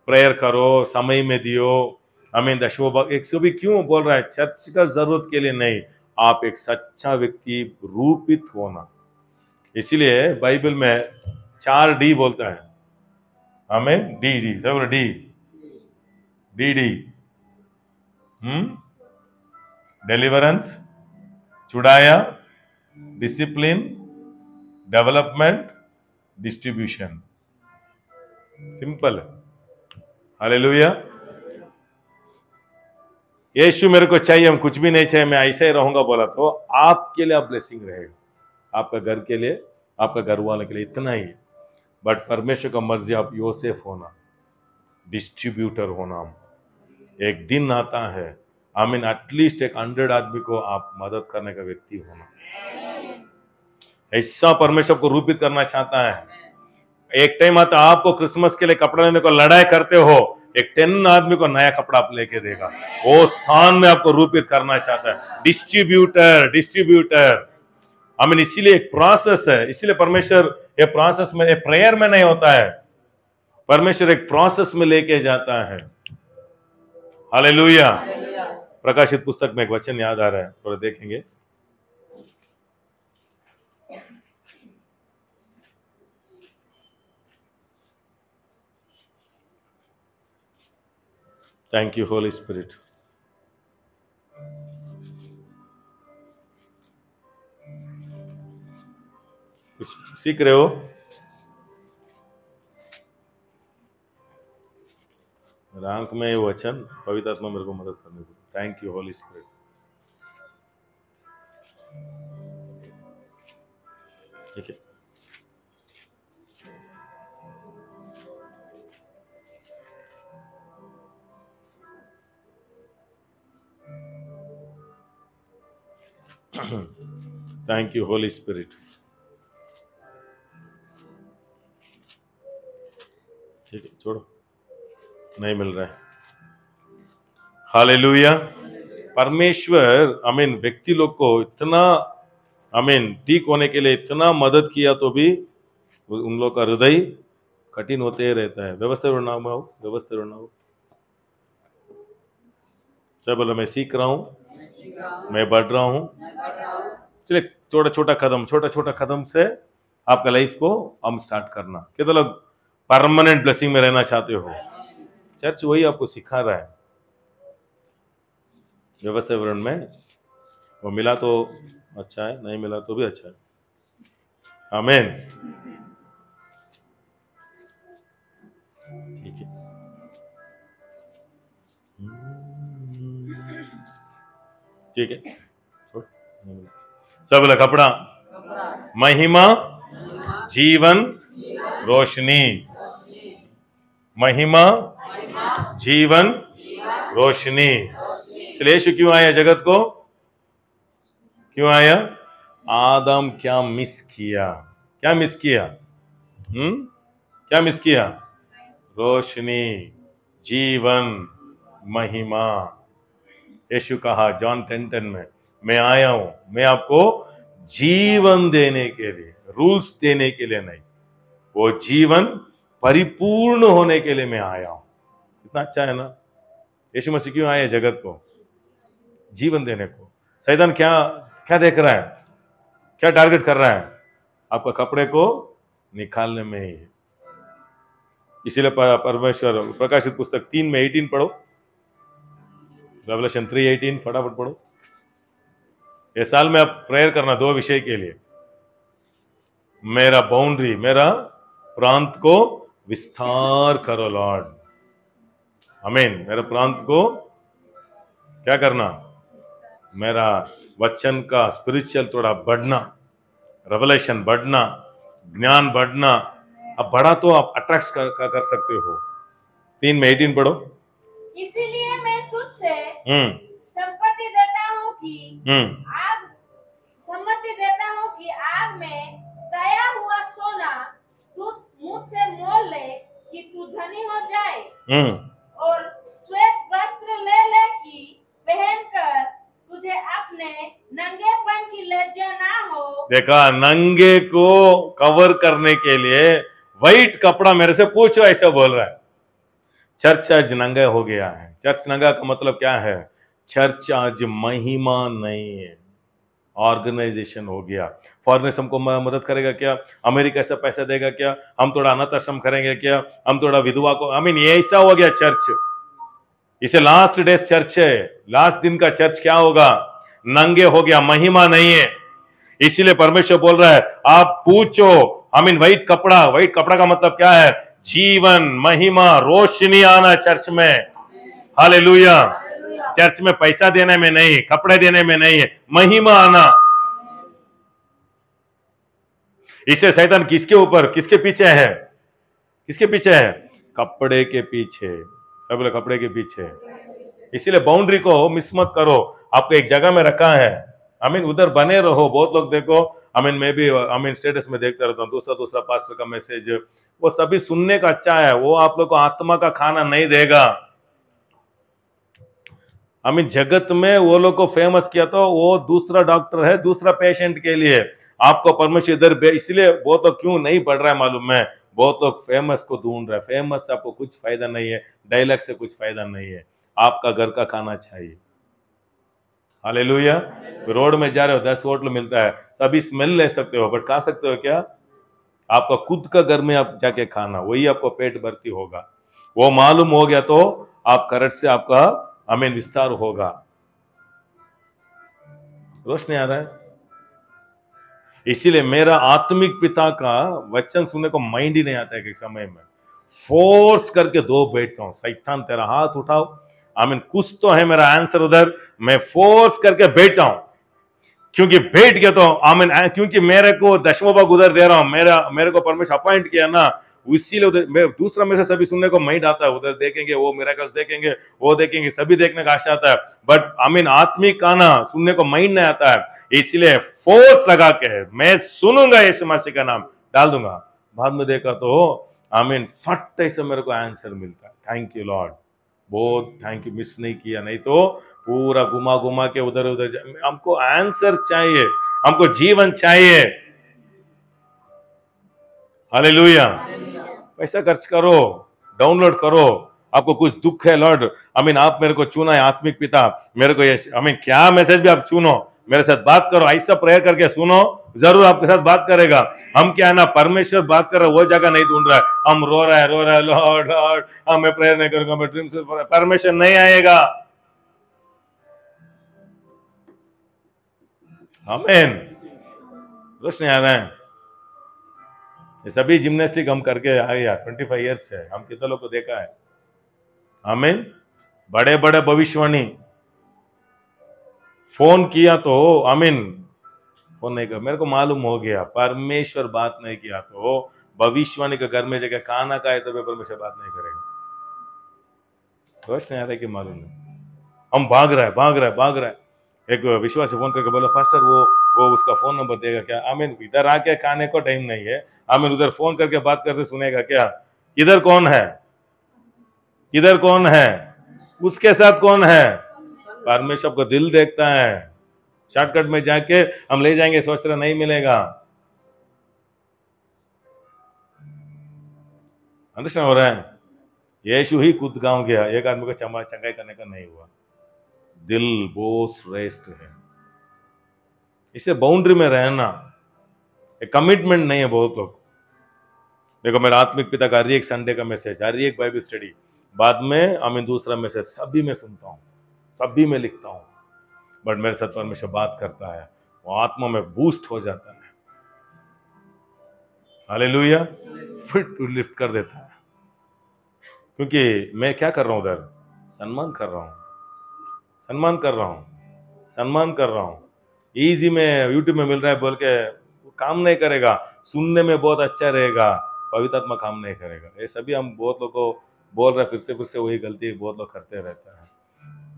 प्रेयर करो, समय में दियो, हमें दशमों भाग 100 भी क्यों बोल रहा है? चर्च का जरूरत के लिए नहीं, आप एक सच्चा व्यक्ति रूपित होना। इसीलिए बाइबल में 4 डी बोलता है, हमें डी, डी, सब डी, डीडी, डिलीवरेंस, छुड़ाया, डिसिप्लिन, डेवलपमेंट, डिस्ट्रीब्यूशन। सिंपल है। हालेलुया। यीशु मेरे को चाहिए, हम कुछ भी नहीं चाहिए, मैं ऐसे ही रहूंगा बोला तो आपके लिए आप ब्लेसिंग रहेगा, आपका घर के लिए, आपका घर वाले के लिए, इतना ही। बट परमेश्वर का मर्जी आप योसेफ होना, डिस्ट्रीब्यूटर होना। एक दिन आता है, आई मीन एटलीस्ट एक 100 आदमी को आप मदद करने का व्यक्ति होना। ऐसा परमेश्वर को रूपित करना चाहता है। एक टाइम आता आपको क्रिसमस के लिए कपड़ा लेने को लड़ाई करते हो, एक 10 आदमी को नया कपड़ा आप लेके देगा। वो स्थान में आपको रूपित करना चाहता है। Distributor, distributor. आई मीन इसीलिए एक प्रोसेस है। इसीलिए परमेश्वर ये प्रोसेस में, प्रेयर में नहीं होता है, परमेश्वर एक प्रोसेस में लेके जाता है। हालेलुया। प्रकाशित पुस्तक में एक वचन याद आ रहा है, थोड़ा देखेंगे। Thank you Holi spirit. कुछ सीख रहे हो? आंख में वचन, पवित्र आत्मा मेरे को मदद करने को। Thank you Holi spirit. ठीक है, थैंक यू होली स्पिरिट। ठीक है, छोड़ो, नहीं मिल रहा है। हालेलुया। परमेश्वर आई मीन व्यक्ति लोग को इतना आई मीन ठीक होने के लिए इतना मदद किया तो भी उन लोग का हृदय कठिन होते ही रहता है। व्यवस्थित रहना हो, व्यवस्थित रहना हो। चाहे बोलो मैं सीख रहा हूँ, मैं बढ़ रहा हूँ। चलिए छोटा छोटा कदम से आपका लाइफ को हम स्टार्ट करना। कितना लोग परमानेंट ब्लेसिंग में रहना चाहते हो? चर्च वही आपको सिखा रहा है। व्यवस्थित वर्ण में वो मिला तो अच्छा है, नहीं मिला तो भी अच्छा है। आमीन। ठीक है, ठीक है, सब लोग कपड़ा, महिमा, जीवन, रोशनी। महिमा, जीवन, रोशनी। इसलिए यीशु क्यों आया जगत को? क्यों आया? आदम क्या मिस किया? क्या मिस किया? क्या मिस किया? रोशनी, जीवन, महिमा। यीशु कहा जॉन 10:10 में, मैं आया हूं, मैं आपको जीवन देने के लिए, रूल्स देने के लिए नहीं, वो जीवन परिपूर्ण होने के लिए मैं आया हूं। कितना अच्छा है ना? यीशु मसीह क्यों आए जगत को? जीवन देने को। शैतान क्या क्या देख रहा है? क्या टारगेट कर रहा है? आपका कपड़े को निकालने में ही है। इसीलिए परमेश्वर प्रकाशित पुस्तक 3:18 पढ़ो। रेवलेशन 3:18 फटाफट पढ़ो। ये साल में आप प्रेयर करना 2 विषय के लिए। मेरा बाउंड्री, मेरा प्रांत को विस्तार करो लॉर्ड। आमीन। मेरे प्रांत को क्या करना? मेरा वचन का स्पिरिचुअल थोड़ा बढ़ना, रेवलेशन बढ़ना, ज्ञान बढ़ना। अब बढ़ा तो आप अट्रैक्ट कर सकते हो। 3:18 पढ़ो। इसीलिए मैं तुझसे सम्मति देता हूँ कि आग में तया हुआ सोना तू मुझसे मोल ले कि तू धनी हो जाए, और श्वेत वस्त्र ले कि पहनकर तुझे अपने नंगेपन की लज्जा ना हो। देखा, नंगे को कवर करने के लिए व्हाइट कपड़ा मेरे से पूछो, ऐसा बोल रहा है। चर्च आज नंगा हो गया है। चर्च नंगा का मतलब क्या है? चर्च आज महिमा नहीं है, ऑर्गेनाइजेशन हो गया। फॉरेनर्स हमको मदद करेगा क्या? अमेरिका से पैसा देगा क्या? हम थोड़ा अनाथ आश्रम करेंगे क्या? हम थोड़ा विधवा को, आई मीन ऐसा हो गया चर्च। इसे लास्ट डेज चर्च है। लास्ट दिन का चर्च क्या होगा? नंगे हो गया, महिमा नहीं है। इसीलिए परमेश्वर बोल रहा है आप पूछो, व्हाइट कपड़ा। व्हाइट कपड़ा का मतलब क्या है? जीवन, महिमा, रोशनी आना चर्च में। हालेलुया। चर्च में पैसा देने में नहीं, कपड़े देने में नहीं है, महिमा आना। इससे शैतान किसके ऊपर, किसके पीछे है? किसके पीछे है? कपड़े के पीछे। सब बोले कपड़े के पीछे। इसीलिए बाउंड्री को मिस मत करो। आपको एक जगह में रखा है, उधर बने रहो। बहुत लोग देखो, मैं भी स्टेटस में देखता रहता हूँ, दूसरा पास्टर का मैसेज, वो सभी सुनने का अच्छा है, वो आप लोग को आत्मा का खाना नहीं देगा। जगत में वो लोग को फेमस किया तो वो दूसरा डॉक्टर है, दूसरा पेशेंट के लिए। आपको परमेश्वर इधर, इसलिए बहुत लोग क्यों नहीं बढ़ रहा है मालूम है? बहुत लोग फेमस को ढूंढ रहे हैं। फेमस से आपको कुछ फायदा नहीं है, डायलॉग से कुछ फायदा नहीं है। आपका घर का खाना चाहिए। हालेलुया। रोड में जा रहे हो, 10 होटल मिलता है, सभी स्मेल ले सकते हो, बट खा सकते हो क्या? आपका खुद का घर में आप जाके खाना, वही आपको पेट भर्ती होगा। वो मालूम हो गया तो आप करेक्ट से आपका विस्तार होगा। रोशनी आ रहा है? इसीलिए मेरा आत्मिक पिता का वचन सुनने को माइंड ही नहीं आता है कि समय में फोर्स करके दो बैठता हूं, शैतान तेरा हाथ उठाओ, कुछ तो है मेरा आंसर उधर, मैं फोर्स करके बैठ जाऊं। क्योंकि बैठ गया तो क्योंकि मेरे को दशमों भाग उधर दे रहा हूं, मेरे को परमेश्वर अपॉइंट किया ना, इसीलिए उधर दूसरा में से सभी सुनने को माइंड आता है। उधर देखेंगे, वो मिरेकल्स देखेंगे, वो देखेंगे, सभी देखने का आशा आता है, बट आत्मिक गाना सुनने को माइंड नहीं आता है। इसलिए फोर्स लगा के मैं सुनूंगा, यीशु मसीह का नाम डाल दूंगा। बाद में देखा तो फट ऐसे मेरे को आंसर मिलता है। थैंक यू लॉर्ड, बहुत थैंक यू। मिस नहीं किया, नहीं तो पूरा घुमा घुमा के उधर उधर। हमको आंसर चाहिए, हमको जीवन चाहिए। हालेलुया। पैसा खर्च करो, डाउनलोड करो। आपको कुछ दुख है लॉर्ड, आप मेरे को चुना है आत्मिक पिता, मेरे को ये क्या मैसेज भी आप चुनो, मेरे साथ बात करो, ऐसा प्रेयर करके सुनो, जरूर आपके साथ बात करेगा। हम क्या है ना, परमेश्वर बात कर रहे, वो जगह नहीं ढूंढ रहा है। हम रो रहा है लॉर्ड लॉर्ड, मैं प्रेयर नहीं करूंगा, मैं ड्रीम से, परमेश्वर नहीं आएगा। आमीन। रोशनी आ रहा है? ये सभी जिम्नास्टिक हम करके आए यार, 25 ईयर्स से हम कितने लोग को देखा है। आमीन। बड़े बड़े भविष्यवाणी फोन किया तो फोन नहीं कर, मेरे को मालूम हो गया परमेश्वर बात नहीं किया तो भविष्यवाणी के घर में जगह खाना खाए तो परमेश्वर बात नहीं करेगा। रोश नहीं आ रहा है कि मालूम नहीं, हम भाग रहा है। एक विश्वासी फोन करके बोला, पास्टर वो उसका फोन नंबर देगा क्या? इधर आके खाने को टाइम नहीं है, उधर फोन करके बात करते सुनेगा क्या? इधर कौन है, उसके साथ कौन है? परमेश्वर को दिल देखता है। शॉर्टकट में जाके हम ले जाएंगे, सोच रहे नहीं मिलेगा। अंडरस्टैंड हो रहा है? यीशु ही खुद गांव गया, एक आदमी को चंगाई करने का नहीं हुआ। दिल बहुत श्रेष्ठ है। इसे बाउंड्री में रहना, एक कमिटमेंट नहीं है। बहुत लोग देखो, मेरा आत्मिक पिता का हर एक संडे का मैसेज, हर एक बाइबल स्टडी, बाद में दूसरा मैसेज सभी में सुनता हूँ, सभी में लिखता हूँ, बट मेरे साथ परमेश्वर बात करता है, वो आत्मा में बूस्ट हो जाता है। हालेलुया। फिट लिफ्ट कर देता है। क्योंकि मैं क्या कर रहा हूं उधर? सम्मान कर रहा हूं। इजी में यूट्यूब में मिल रहा है बोल के काम नहीं करेगा, सुनने में बहुत अच्छा रहेगा, पवित्र आत्मा काम नहीं करेगा। ये सभी हम बहुत लोग को बोल रहे, फिर से वही गलती बहुत लोग करते रहते हैं।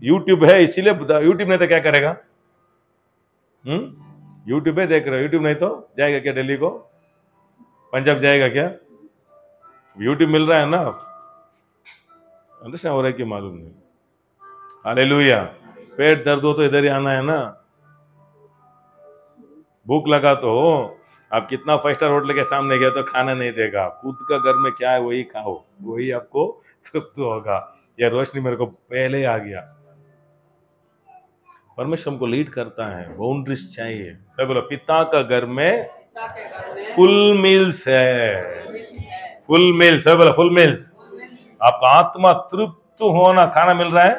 यूट्यूब है इसीलिए, यूट्यूब नहीं तो क्या करेगा? यूट्यूब पे देख रहे हो, यूट्यूब नहीं तो जाएगा क्या दिल्ली को, पंजाब जाएगा क्या? यूट्यूब मिल रहा है ना। अंडरस्टैंड हो रहा है कि मालूम नहीं? हालेलुया। पेट दर्द हो तो इधर ही आना है ना। भूख लगा तो आप कितना 5 स्टार होटल के सामने गया तो खाना नहीं देगा, खुद का घर में क्या है वही खाओ, वही आपको तृप्त होगा। यह रोशनी मेरे को पहले आ गया। परमेश्वर हमको लीड करता है, बाउंड्रीज चाहिए। सब बोलो, पिता का घर में फुल मील्स है, फुल मील्स। सब बोलो फुल मील्स। आपका आत्मा तृप्त तृप्त होना खाना मिल रहा है,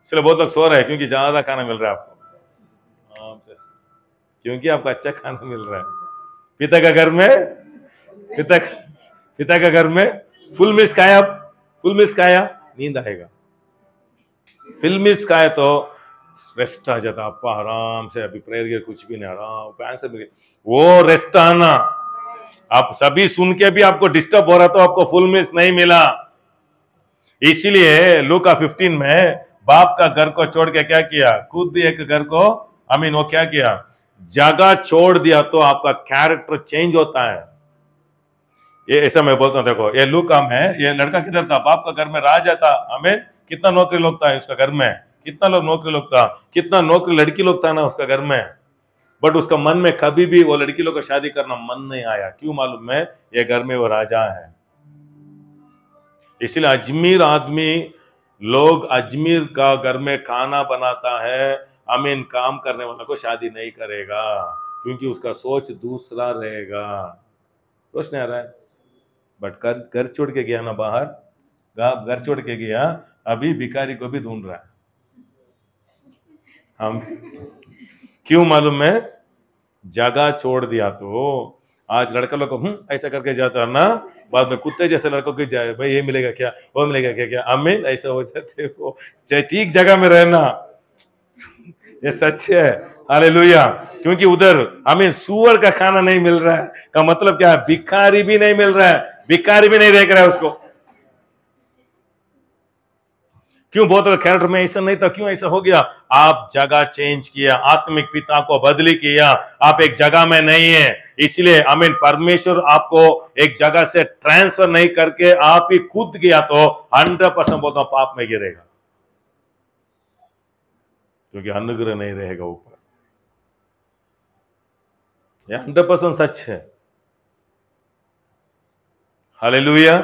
इसलिए बहुत लोग सो रहे हैं क्योंकि ज्यादा खाना मिल रहा है आपको, क्योंकि आपको अच्छा खाना मिल रहा है। पिता का घर में पिता का घर में फुल मिस खाया, फुल मिस खाया नींद आएगा, फुल मिस खाए तो रेस्ट आ जाता आपको आराम से। अभी प्रेयर के कुछ भी नहीं, आराम आंसर मिल गया, वो रेस्ट आना। आप सभी सुन के भी आपको डिस्टर्ब हो रहा तो आपको फुल मिस नहीं मिला। इसलिए लूका 15 में बाप का घर को छोड़ के क्या किया, खुद एक घर को वो क्या किया, जगह छोड़ दिया तो आपका कैरेक्टर चेंज होता है। ये ऐसा मैं बोलता हूं, देखो ये लूका में ये लड़का किधर था, बाप का घर में राजा था, कितना नौकरी लोग था उसका घर में, कितना लोग नौकरी लोग था, कितना नौकरी लड़की लोग था ना उसका घर में, बट उसका मन में कभी भी वो लड़की लोग को शादी करना मन नहीं आया। क्यों मालूम है, ये घर में वो राजा है। इसलिए अजमेर आदमी लोग अजमेर का घर में खाना बनाता है, काम करने वाला को शादी नहीं करेगा क्योंकि उसका सोच दूसरा रहेगा। रोशनी आ रहा है, बट घर छोड़ के गया ना बाहर, घर छोड़ के गया, अभी भिखारी को भी ढूंढ रहा है। हम क्यों मालूम है, जगह छोड़ दिया तो आज लड़का लोग को ऐसा करके जाता है ना, बाद में कुत्ते जैसे लड़कों की जाए, भाई ये मिलेगा क्या, वो मिलेगा क्या, क्या अमीन ऐसा हो जाते हो। ठीक जगह में रहना, ये सच है, हालेलुया। क्योंकि उधर सुअर का खाना नहीं मिल रहा है का मतलब क्या है, भिखारी भी नहीं मिल रहा है, भिखारी भी नहीं देख रहा है उसको। क्यों बहुत कैरेक्टर में ऐसा नहीं था, क्यों ऐसा हो गया, आप जगह चेंज किया, आत्मिक पिता को बदली किया, आप एक जगह में नहीं है। इसलिए परमेश्वर आपको एक जगह से ट्रांसफर नहीं करके आप ही कूद गया तो 100% बोलता हूं पाप में गिरेगा, क्योंकि अनुग्रह नहीं रहेगा ऊपर। यह 100% सच है, हालेलुया।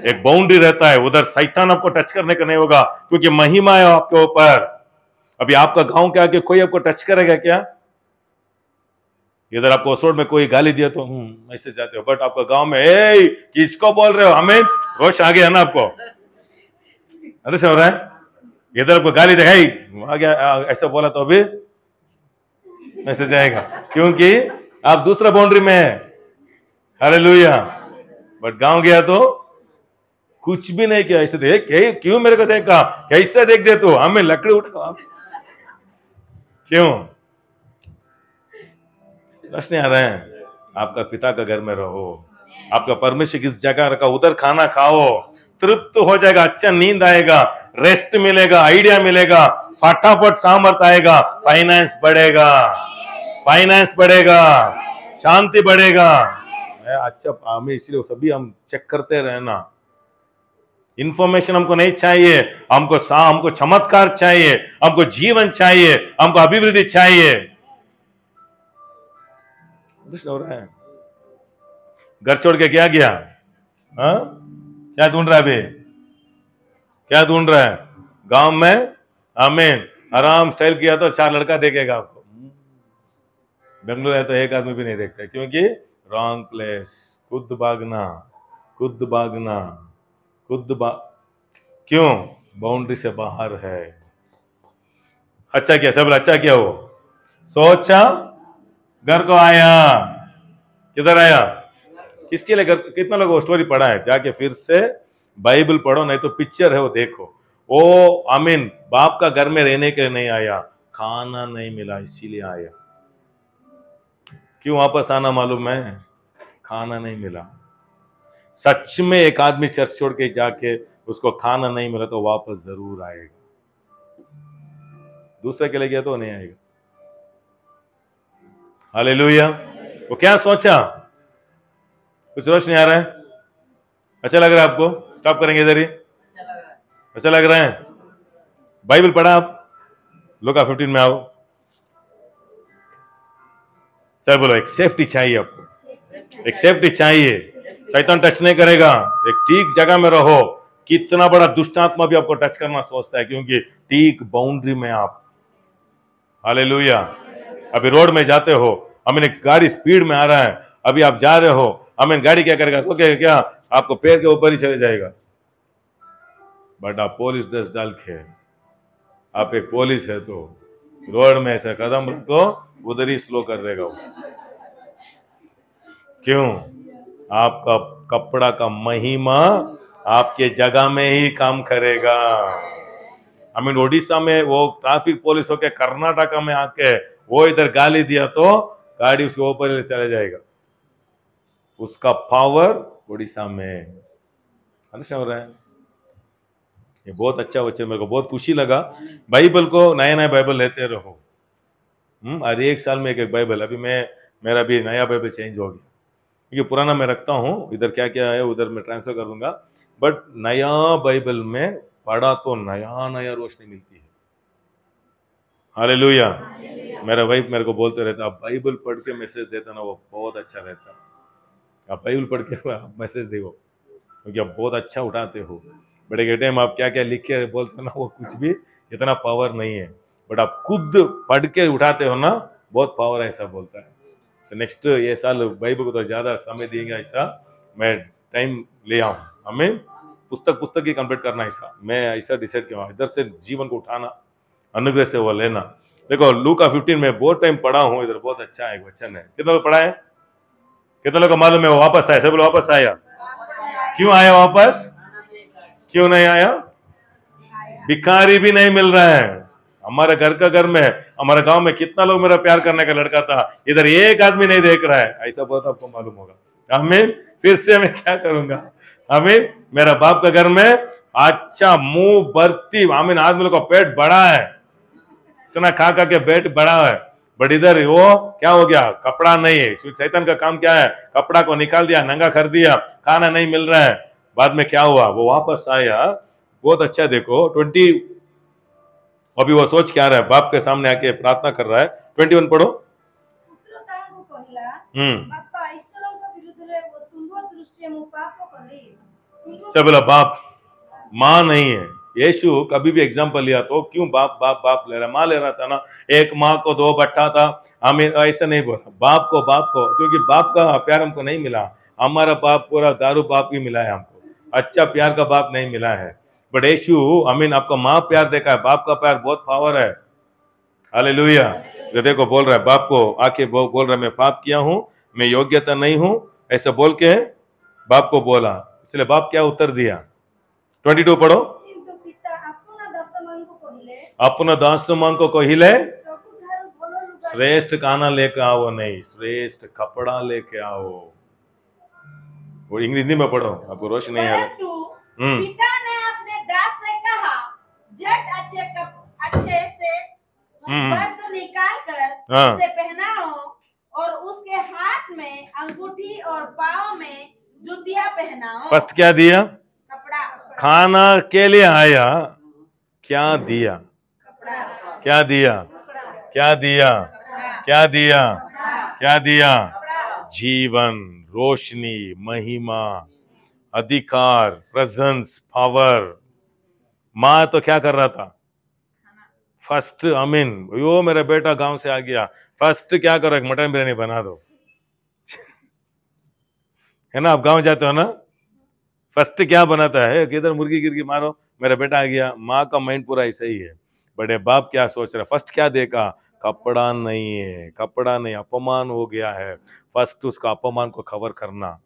एक बाउंड्री रहता है, उधर शैतान आपको टच करने का नहीं होगा क्योंकि महिमा है आपके ऊपर। अभी आपका गांव के आगे कोई आपको टच करेगा क्या, इधर आपको उस रोड में कोई गाली दिया तो ऐसे जाते हो, बट आपका गांव में ए किसको बोल रहे हो, रोश आ गया ना आपको, अरे से हो रहा है, इधर आपको गाली दे आ गया ऐसा बोला तो अभी ऐसे जाएगा क्योंकि आप दूसरा बाउंड्री में है, हालेलुया। बट गांव गया तो कुछ भी नहीं किया, ऐसे देख क्यों मेरे को देखा, कैसे देख दे तू, हमें लकड़ी उठा, क्यों प्रश्न आ रहे हैं। आपका पिता का घर में रहो, आपका परमेश्वर किस जगह रखा, उधर खाना खाओ, तृप्त हो जाएगा, अच्छा नींद आएगा, रेस्ट मिलेगा, आइडिया मिलेगा, फटाफट सामर्थ आएगा, फाइनेंस बढ़ेगा, फाइनेंस बढ़ेगा, शांति बढ़ेगा। अच्छा हमें इसलिए सभी हम चेक करते रहना, इंफॉर्मेशन हमको नहीं चाहिए, हमको चमत्कार चाहिए, हमको जीवन चाहिए, हमको अभिवृद्धि चाहिए। हो रहा है, घर छोड़ के क्या गया, क्या ढूंढ रहा है अभी, क्या ढूंढ रहा है, गांव में आराम स्टाइल किया तो 4 लड़का देखेगा आपको, बेंगलुरु है तो एक आदमी भी नहीं देखता, क्योंकि रॉन्ग प्लेस, खुद भागना, क्यों, बाउंड्री से बाहर है। अच्छा किया, सब अच्छा किया, वो सोचा घर को आया, किधर आया, किसके लिए घर, कितना लोग वो स्टोरी पढ़ा है, जाके फिर से बाइबल पढ़ो, नहीं तो पिक्चर है वो देखो। वो बाप का घर में रहने के लिए नहीं आया, खाना नहीं मिला इसीलिए आया। क्यों वापस आना मालूम है, खाना नहीं मिला। सच में एक आदमी चर्च छोड़ के जाके उसको खाना नहीं मिला तो वापस जरूर आएगा, दूसरे के लिए गया तो नहीं आएगा, हालेलुया। वो क्या सोचा, कुछ रोशनी आ रहा है, अच्छा लग रहा है आपको, स्टॉप करेंगे इधर ही, अच्छा लग रहा है। बाइबल पढ़ा आप, लूका 15 में आओ, सर बोलो, एक सेफ्टी चाहिए आपको, एक सेफ्टी चाहिए, शैतान टच नहीं करेगा, एक ठीक जगह में रहो। कितना बड़ा दुष्टात्मा भी आपको टच करना सोचता है, क्योंकि ठीक बाउंड्री में आप, हालेलुया। अभी रोड में जाते हो, एक गाड़ी स्पीड में आ रहा है, अभी आप जा रहे हो, गाड़ी क्या करेगा, तो क्या आपको पैर के ऊपर ही चले जाएगा, बट आप पुलिस ड्रेस डाल के, आप एक पुलिस है तो रोड में ऐसा कदम रखो, उधर ही स्लो कर देगा वो। क्यों? आपका कपड़ा का महिमा आपके जगह में ही काम करेगा। आई मीन उड़ीसा में वो ट्रैफिक पुलिस होके कर्नाटका में आके वो इधर गाली दिया तो गाड़ी उसके ऊपर चले जाएगा। उसका पावर उड़ीसा में। अंडरस्टैंड हो रहा है? ये बहुत अच्छा वचन, मेरे को बहुत खुशी लगा। बाइबल को नया नया बाइबल लेते रहो। हर एक साल में एक बाइबल। अभी मेरा भी नया बाइबल चेंज हो गया, क्योंकि पुराना मैं रखता हूँ, इधर क्या क्या है उधर मैं ट्रांसफर कर दूंगा। बट नया बाइबल में पढ़ा तो नया नया रोशनी मिलती है। हालेलुया। मेरा वाइफ मेरे को बोलते रहता, आप बाइबल पढ़ के मैसेज देता ना, वो बहुत अच्छा रहता। आप बाइबल पढ़ के मैसेज दो, क्योंकि आप बहुत अच्छा उठाते हो। बट एक टाइम आप क्या क्या लिख के बोलते हो ना, वो कुछ भी इतना पावर नहीं है। बट आप खुद पढ़ के उठाते हो ना, बहुत पावर है, ऐसा बोलता है। तो नेक्स्ट ये साल बाइबल को तो ज्यादा समय देंगे, ऐसा मैं टाइम ले आऊँ। हमें पुस्तक ही कंप्लीट करना, ऐसा मैं ऐसा डिसाइड किया। इधर से जीवन को उठाना, अनुग्रह से वो लेना। देखो लूका 15 में बहुत टाइम पढ़ा हूँ, इधर बहुत अच्छा है वचन है। कितना लोग पढ़ा है? कितना लोग को मालूम है वो वापस आया? सब लोग वापस आया। क्यों आया वापस? क्यों नहीं आया? भिखारी भी नहीं मिल रहा है। हमारे घर में, हमारे गांव में कितना लोग मेरा प्यार करने का लड़का था, इधर एक आदमी नहीं देख रहा है। ऐसा बहुत आपको मालूम होगा। हमें फिर से मैं क्या करूंगा? हमें मेरा बाप का घर में अच्छा मुंह भरती, हमें आदमी का पेट बड़ा है, इतना खा के पेट बड़ा है। बट इधर वो क्या हो गया? कपड़ा नहीं है। शैतान का काम क्या है? कपड़ा को निकाल दिया, नंगा कर दिया, खाना नहीं मिल रहा है। बाद में क्या हुआ? वो वापस आया। बहुत अच्छा। देखो 20, अभी वो सोच क्या रहा है, बाप के सामने आके प्रार्थना कर रहा है। 21 पढ़ो। सब बोला बाप, माँ नहीं है। यीशु कभी भी एग्जाम्पल लिया तो क्यों बाप बाप बाप ले रहा? माँ ले रहा था ना। एक माँ को 2 बट्टा था। हमें ऐसा नहीं बोला बाप को, क्योंकि बाप का प्यार हमको नहीं मिला। हमारा बाप पूरा दारू बाप ही मिला है हमको, अच्छा प्यार का बाप नहीं मिला है। बट यीशु आपका माँ प्यार देखा है, बाप का प्यार बहुत पावर है। हालेलुया। जो देखो बोल रहा है बाप को आके, बोल रहा है मैं पाप किया हूं, मैं योग्यता नहीं हूं, ऐसा बोल के बाप को बोला। इसलिए बाप क्या उत्तर दिया? 22 पढ़ो। अपना दासमान को कहिले श्रेष्ठ खाना लेके आओ, नहीं श्रेष्ठ कपड़ा लेके आओ। वो हिंदी में पढ़ो, आपको रोशनी नहीं आ रहा। पिता ने अपने दास से कहा, झट अच्छे से वस्त्र निकाल कर उसे पहनाओ, और उसके हाथ में अंगूठी और पाँव में जूतियां पहनाओ। फर्स्ट क्या दिया? कपड़ा। खाना के लिए आया, क्या दिया? क्या दिया? क्या दिया? क्या दिया? क्या दिया? जीवन, रोशनी, महिमा, अधिकार, प्रेजेंस, पावर। माँ तो क्या कर रहा था? फर्स्ट अमीन, यो मेरा बेटा गांव से आ गया, फर्स्ट क्या करो? एक मटन बिरयानी बना दो। है ना? आप गांव जाते हो ना, फर्स्ट क्या बनाता है? किधर मुर्गी गिरगी मारो, मेरा बेटा आ गया। माँ का माइंड पूरा ऐसा ही है। बड़े बाप क्या सोच रहा? फर्स्ट क्या देखा? कपड़ा नहीं है, कपड़ा नहीं, अपमान हो गया है। फर्स्ट उसका अपमान को कवर करना।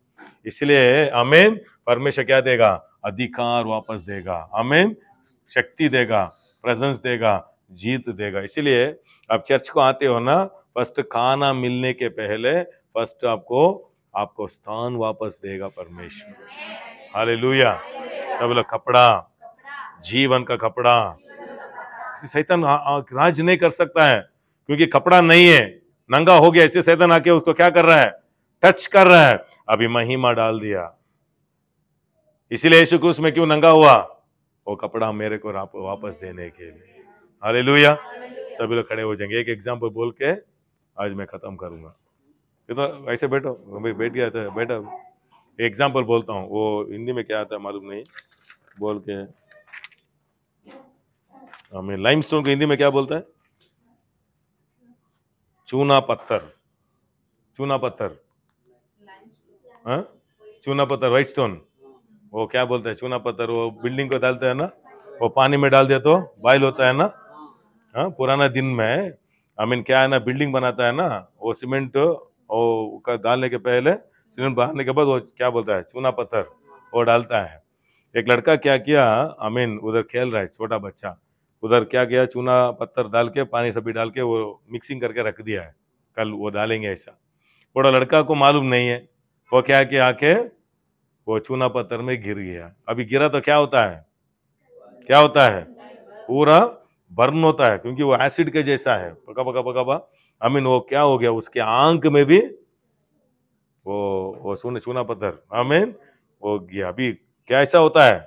इसलिए आमीन, परमेश्वर क्या देगा? अधिकार वापस देगा। आमीन, शक्ति देगा, प्रेजेंस देगा, जीत देगा। इसलिए आप चर्च को आते हो ना, फर्स्ट खाना मिलने के पहले फर्स्ट आपको स्थान वापस देगा परमेश्वर। हालेलुया। सब लोग कपड़ा, जीवन का कपड़ा। शैतान राज नहीं कर सकता है, क्योंकि कपड़ा नहीं है, नंगा हो गया। इससे शैतान आके उसको क्या कर रहा है? टच कर रहा है। अभी महिमा डाल दिया। इसीलिए यीशु क्रूस में क्यों नंगा हुआ? वो कपड़ा मेरे को वापस देने के लिए। हालेलुया। सभी लोग खड़े हो जाएंगे। एक एग्जाम्पल बोल के आज मैं खत्म करूंगा। तो ऐसे बैठो, बैठ गया था, बैठा। एग्जाम्पल बोलता हूँ, वो हिंदी में क्या आता है मालूम नहीं, बोल के हमें लाइमस्टोन को हिंदी में क्या बोलता है? चूना पत्थर। चूना पत्थर, हाँ, चूना पत्थर, व्हाइट स्टोन। वो क्या बोलते हैं? चूना पत्थर, वो बिल्डिंग को डालते हैं ना, वो पानी में डाल दिया तो बॉयल होता है ना। हाँ, पुराना दिन में क्या है ना, बिल्डिंग बनाता है ना, वो सीमेंट वो का डालने के पहले, सीमेंट डालने के बाद वो क्या बोलता है, चूना पत्थर वो डालता है। एक लड़का क्या किया, उधर खेल रहा है छोटा बच्चा, उधर क्या किया, चूना पत्थर डाल के पानी सभी डाल के वो मिक्सिंग करके रख दिया है, कल वो डालेंगे ऐसा। थोड़ा लड़का को मालूम नहीं है, वो क्या किया, आके वो चूना पत्थर में गिर गया। अभी गिरा तो क्या होता है, क्या होता है, पूरा बर्न होता है, क्योंकि वो एसिड के जैसा है, पका पका पका पका। वो क्या हो गया, उसके आंख में भी वो चूना पत्थर वो गया। अभी क्या ऐसा होता है,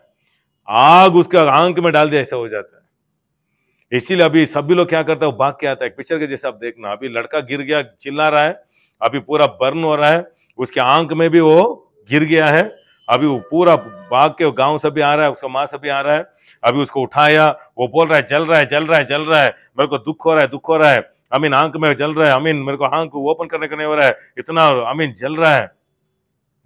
आग उसका आंख में डाल दिया ऐसा हो जाता है। इसीलिए अभी सभी लोग क्या करते हैं, वो भाग के आता है, पिक्चर के जैसा। आप देखना, अभी लड़का गिर गया, चिल्ला रहा है, अभी पूरा बर्न हो रहा है, उसके आंख में भी वो गिर गया है। अभी वो पूरा भाग के गांव से भी आ रहा है, उसका माँ से भी आ रहा है। अभी उसको उठाया, वो बोल रहा है जल रहा है, जल रहा है, जल रहा है, मेरे को दुख हो रहा है, दुख हो रहा है, आंख में जल रहा है, मेरे को आंख ओपन करने का नहीं हो रहा है, इतना जल रहा है।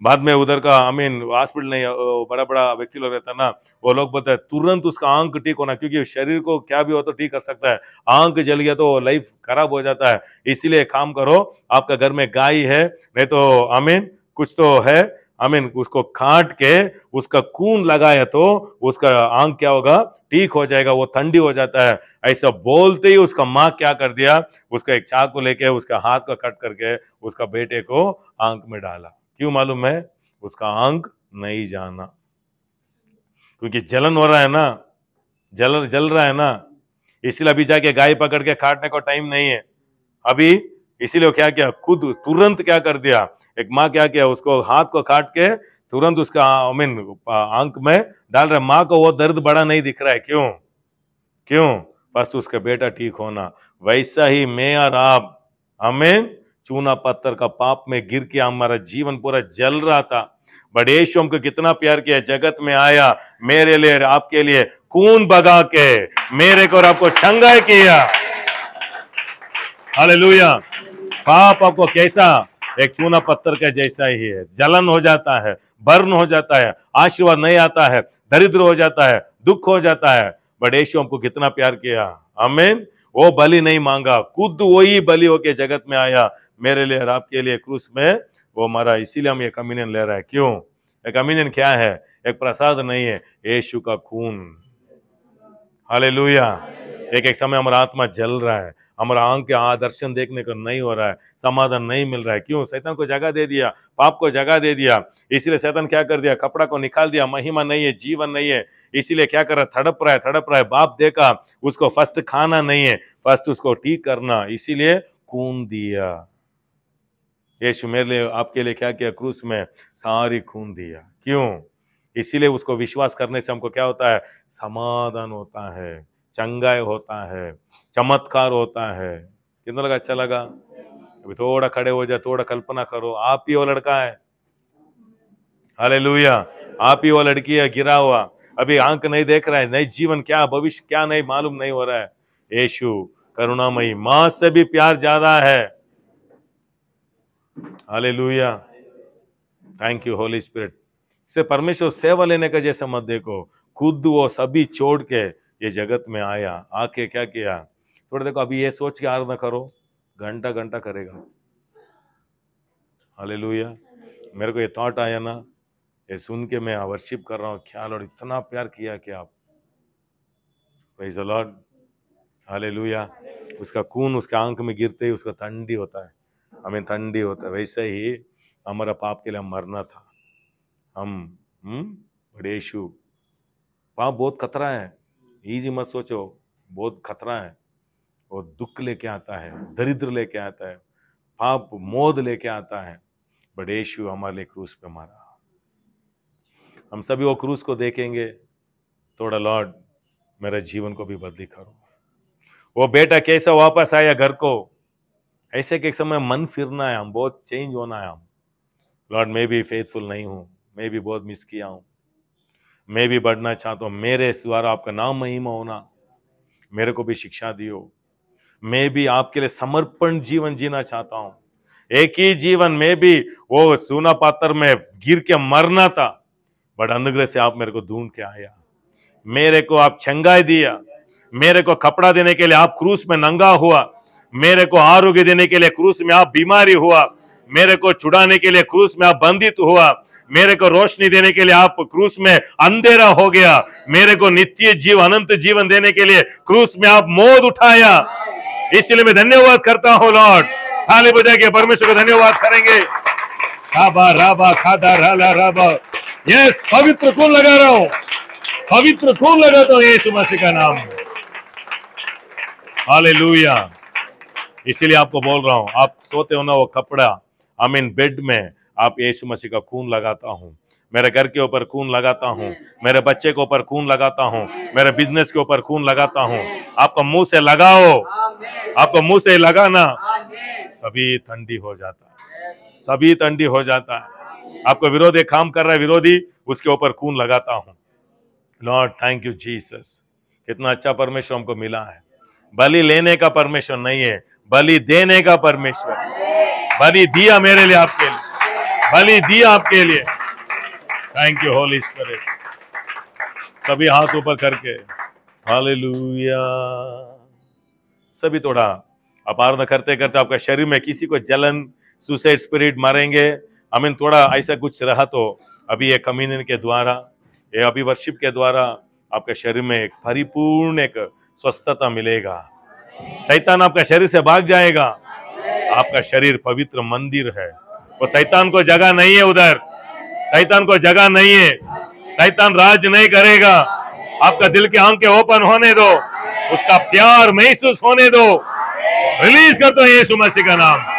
बाद में उधर का हॉस्पिटल नहीं, बड़ा बड़ा व्यक्ति लोग रहता है ना, वो लोग बोलते हैं तुरंत उसका आंख ठीक होना, क्योंकि शरीर को क्या भी हो तो ठीक कर सकता है, आंख जल गया तो लाइफ खराब हो जाता है। इसीलिए काम करो, आपका घर में गाय है, नहीं तो कुछ तो है, उसको काट के उसका खून लगाया तो उसका आंख क्या होगा, ठीक हो जाएगा, वो ठंडी हो जाता है। ऐसा बोलते ही उसका माँ क्या कर दिया, उसका एक चाकू लेके उसका हाथ को कट करके उसका बेटे को आंख में डाला। क्यों मालूम है, उसका आंख नहीं जाना, क्योंकि जलन हो रहा है ना, जल रहा है ना। इसलिए अभी जाके गाय पकड़ के काटने को टाइम नहीं है अभी। इसीलिए क्या किया, खुद तुरंत क्या कर दिया, एक माँ क्या किया, उसको हाथ को काट के तुरंत उसका आंख में डाल रहा है। माँ को वो दर्द बड़ा नहीं दिख रहा है, क्यों, क्यों, बस उसका बेटा ठीक होना। वैसा ही मैं और आप, चूना पत्थर का पाप में गिर के हमारा जीवन पूरा जल रहा था, बट यीशु हमको कितना प्यार किया, जगत में आया, मेरे लिए आपके लिए खून बगा के मेरे को और आपको चंगा किया। हालेलुया। पाप आपको कैसा, एक चूना पत्थर का जैसा ही है, जलन हो जाता है, बर्न हो जाता है, आशीर्वाद नहीं आता है, दरिद्र हो जाता है, दुख हो जाता है, बट यीशु हमको कितना प्यार किया। आमीन। वो बलि नहीं मांगा, खुद वही बलि होके जगत में आया मेरे लिए और आपके लिए, क्रूस में वो मरा। इसीलिए हम ये कम्युनियन ले रहे हैं। क्यों, ये कम्युनियन क्या है, एक प्रसाद नहीं है, यीशु का खून। हालेलुया। एक एक समय हमारा आत्मा जल रहा है, हमारा आंख के दर्शन देखने को नहीं हो रहा है, समाधान नहीं मिल रहा है। क्यों, शैतान को जगह दे दिया, पाप को जगह दे दिया। इसलिए शैतान क्या कर दिया, कपड़ा को निकाल दिया, महिमा नहीं है, जीवन नहीं है। इसीलिए क्या कर रहा है, तड़प रहा है। बाप देखा उसको फर्स्ट खाना नहीं है, फर्स्ट उसको ठीक करना, इसीलिए खून दिया। यीशु मेरे लिए आपके लिए क्या किया, क्रूस में सारी खून दिया। क्यों, इसीलिए उसको विश्वास करने से हमको क्या होता है, समाधान होता है, चंगाई होता है, चमत्कार होता है। कितना लगा, अच्छा लगा। अभी थोड़ा खड़े हो जाए, थोड़ा कल्पना करो, आप ही वो लड़का है, हालेलुया, आप ही वो लड़की है गिरा हुआ, अभी आंख नहीं देख रहा है, नहीं जीवन क्या, भविष्य क्या नहीं मालूम नहीं हो रहा है। यीशु करुणामयी, मां से भी प्यार ज्यादा है। Hallelujah, thank you Holi spirit. से परमेश्वर सेवा लेने का जैसा मत देखो, खुद वो सभी छोड़ के ये जगत में आया, आके क्या किया। थोड़ा देखो, अभी ये सोच के आराधना करो, घंटा घंटा करेगा। हालेलुया। मेरे को ये थॉट आया ना, ये सुन के मैं वर्शिप कर रहा हूँ, ख्याल, और इतना प्यार किया कि आप, प्रेज़ द लॉर्ड, हालेलुया। उसका खून उसके आंख में गिरते ही उसका ठंडी होता है, हमें ठंडी होता है। वैसे ही हमारा पाप के लिए हम मरना था, हम यीशु, पाप बहुत खतरा है, इजी मत सोचो, बहुत खतरा है। वो दुख लेके आता है, दरिद्र लेके आता है, पाप मोद लेके आता है, बट यीशु हमारे लिए क्रूस पे मारा। हम सभी वो क्रूस को देखेंगे, थोड़ा लॉर्ड मेरे जीवन को भी बदली करो। वो बेटा कैसा वापस आया घर को, ऐसे कि एक समय मन फिरना है, हम बहुत चेंज होना है। हम लॉर्ड, मैं भी फेथफुल नहीं हूँ, मैं भी बहुत मिस किया हूँ, मैं भी बढ़ना चाहता हूँ, मेरे द्वारा आपका नाम महिमा होना, मेरे को भी शिक्षा दियो। मैं भी आपके लिए समर्पण जीवन जीना चाहता हूँ। एक ही जीवन में भी वो सोना पात्र में गिर के मरना था, बट अनुग्रह से आप मेरे को ढूंढ के आया। मेरे को आप छंगाई दिया, मेरे को कपड़ा देने के लिए आप क्रूस में नंगा हुआ, मेरे को आरोग्य देने के लिए क्रूस में आप बीमारी हुआ, मेरे को छुड़ाने के लिए क्रूस में आप बंधित हुआ, मेरे को रोशनी देने के लिए आप क्रूस में अंधेरा हो गया, मेरे को नित्य जीव अनंत जीवन देने के लिए क्रूस में आप मौत उठाया। इसलिए मैं धन्यवाद करता हूं लॉर्ड। थाली बजा के परमेश्वर को धन्यवाद करेंगे। राबा राबा खादा राला राबा। यस, पवित्र खून लगा रहा हूं, पवित्र खून लगाता हूं यीशु मसीह का नाम। हालेलुया। इसीलिए आपको बोल रहा हूं, आप सोते हो ना वो कपड़ा, बेड में आप यीशु मसीह का खून लगाता हूं, मेरे घर के ऊपर खून लगाता हूं, मेरे बच्चे के ऊपर खून लगाता हूं, मेरे बिजनेस के ऊपर खून लगाता हूं। आपको मुंह से लगाओ, आपको मुंह से लगाना, सभी ठंडी हो जाता है, सभी ठंडी हो जाता है। आपको विरोधी काम कर रहा है, विरोधी, उसके ऊपर खून लगाता हूं। Lord thank you Jesus. कितना अच्छा परमेश्वर हमको मिला है। बलि लेने का परमेश्वर नहीं है, बलि देने का परमेश्वर। बलि दिया मेरे लिए, आपके लिए बलि दिया, आपके लिए। Thank you Holi spirit. सभी हाथ ऊपर करके हालेलुया। सभी थोड़ा आप आराधना करते करते आपका शरीर में किसी को जलन, सुसाइड स्पिरिट मारेंगे, थोड़ा ऐसा कुछ रहा तो अभी ये कम्युनियन के द्वारा, ये अभी वर्शिप के द्वारा आपके शरीर में एक परिपूर्ण एक स्वस्थता मिलेगा। शैतान आपका शरीर से भाग जाएगा। आपका शरीर पवित्र मंदिर है, वो शैतान को जगह नहीं है उधर, शैतान को जगह नहीं है, शैतान राज नहीं करेगा। आपका दिल के आंखें ओपन होने दो, उसका प्यार महसूस होने दो। रिलीज करते हैं यीशु मसीह का नाम।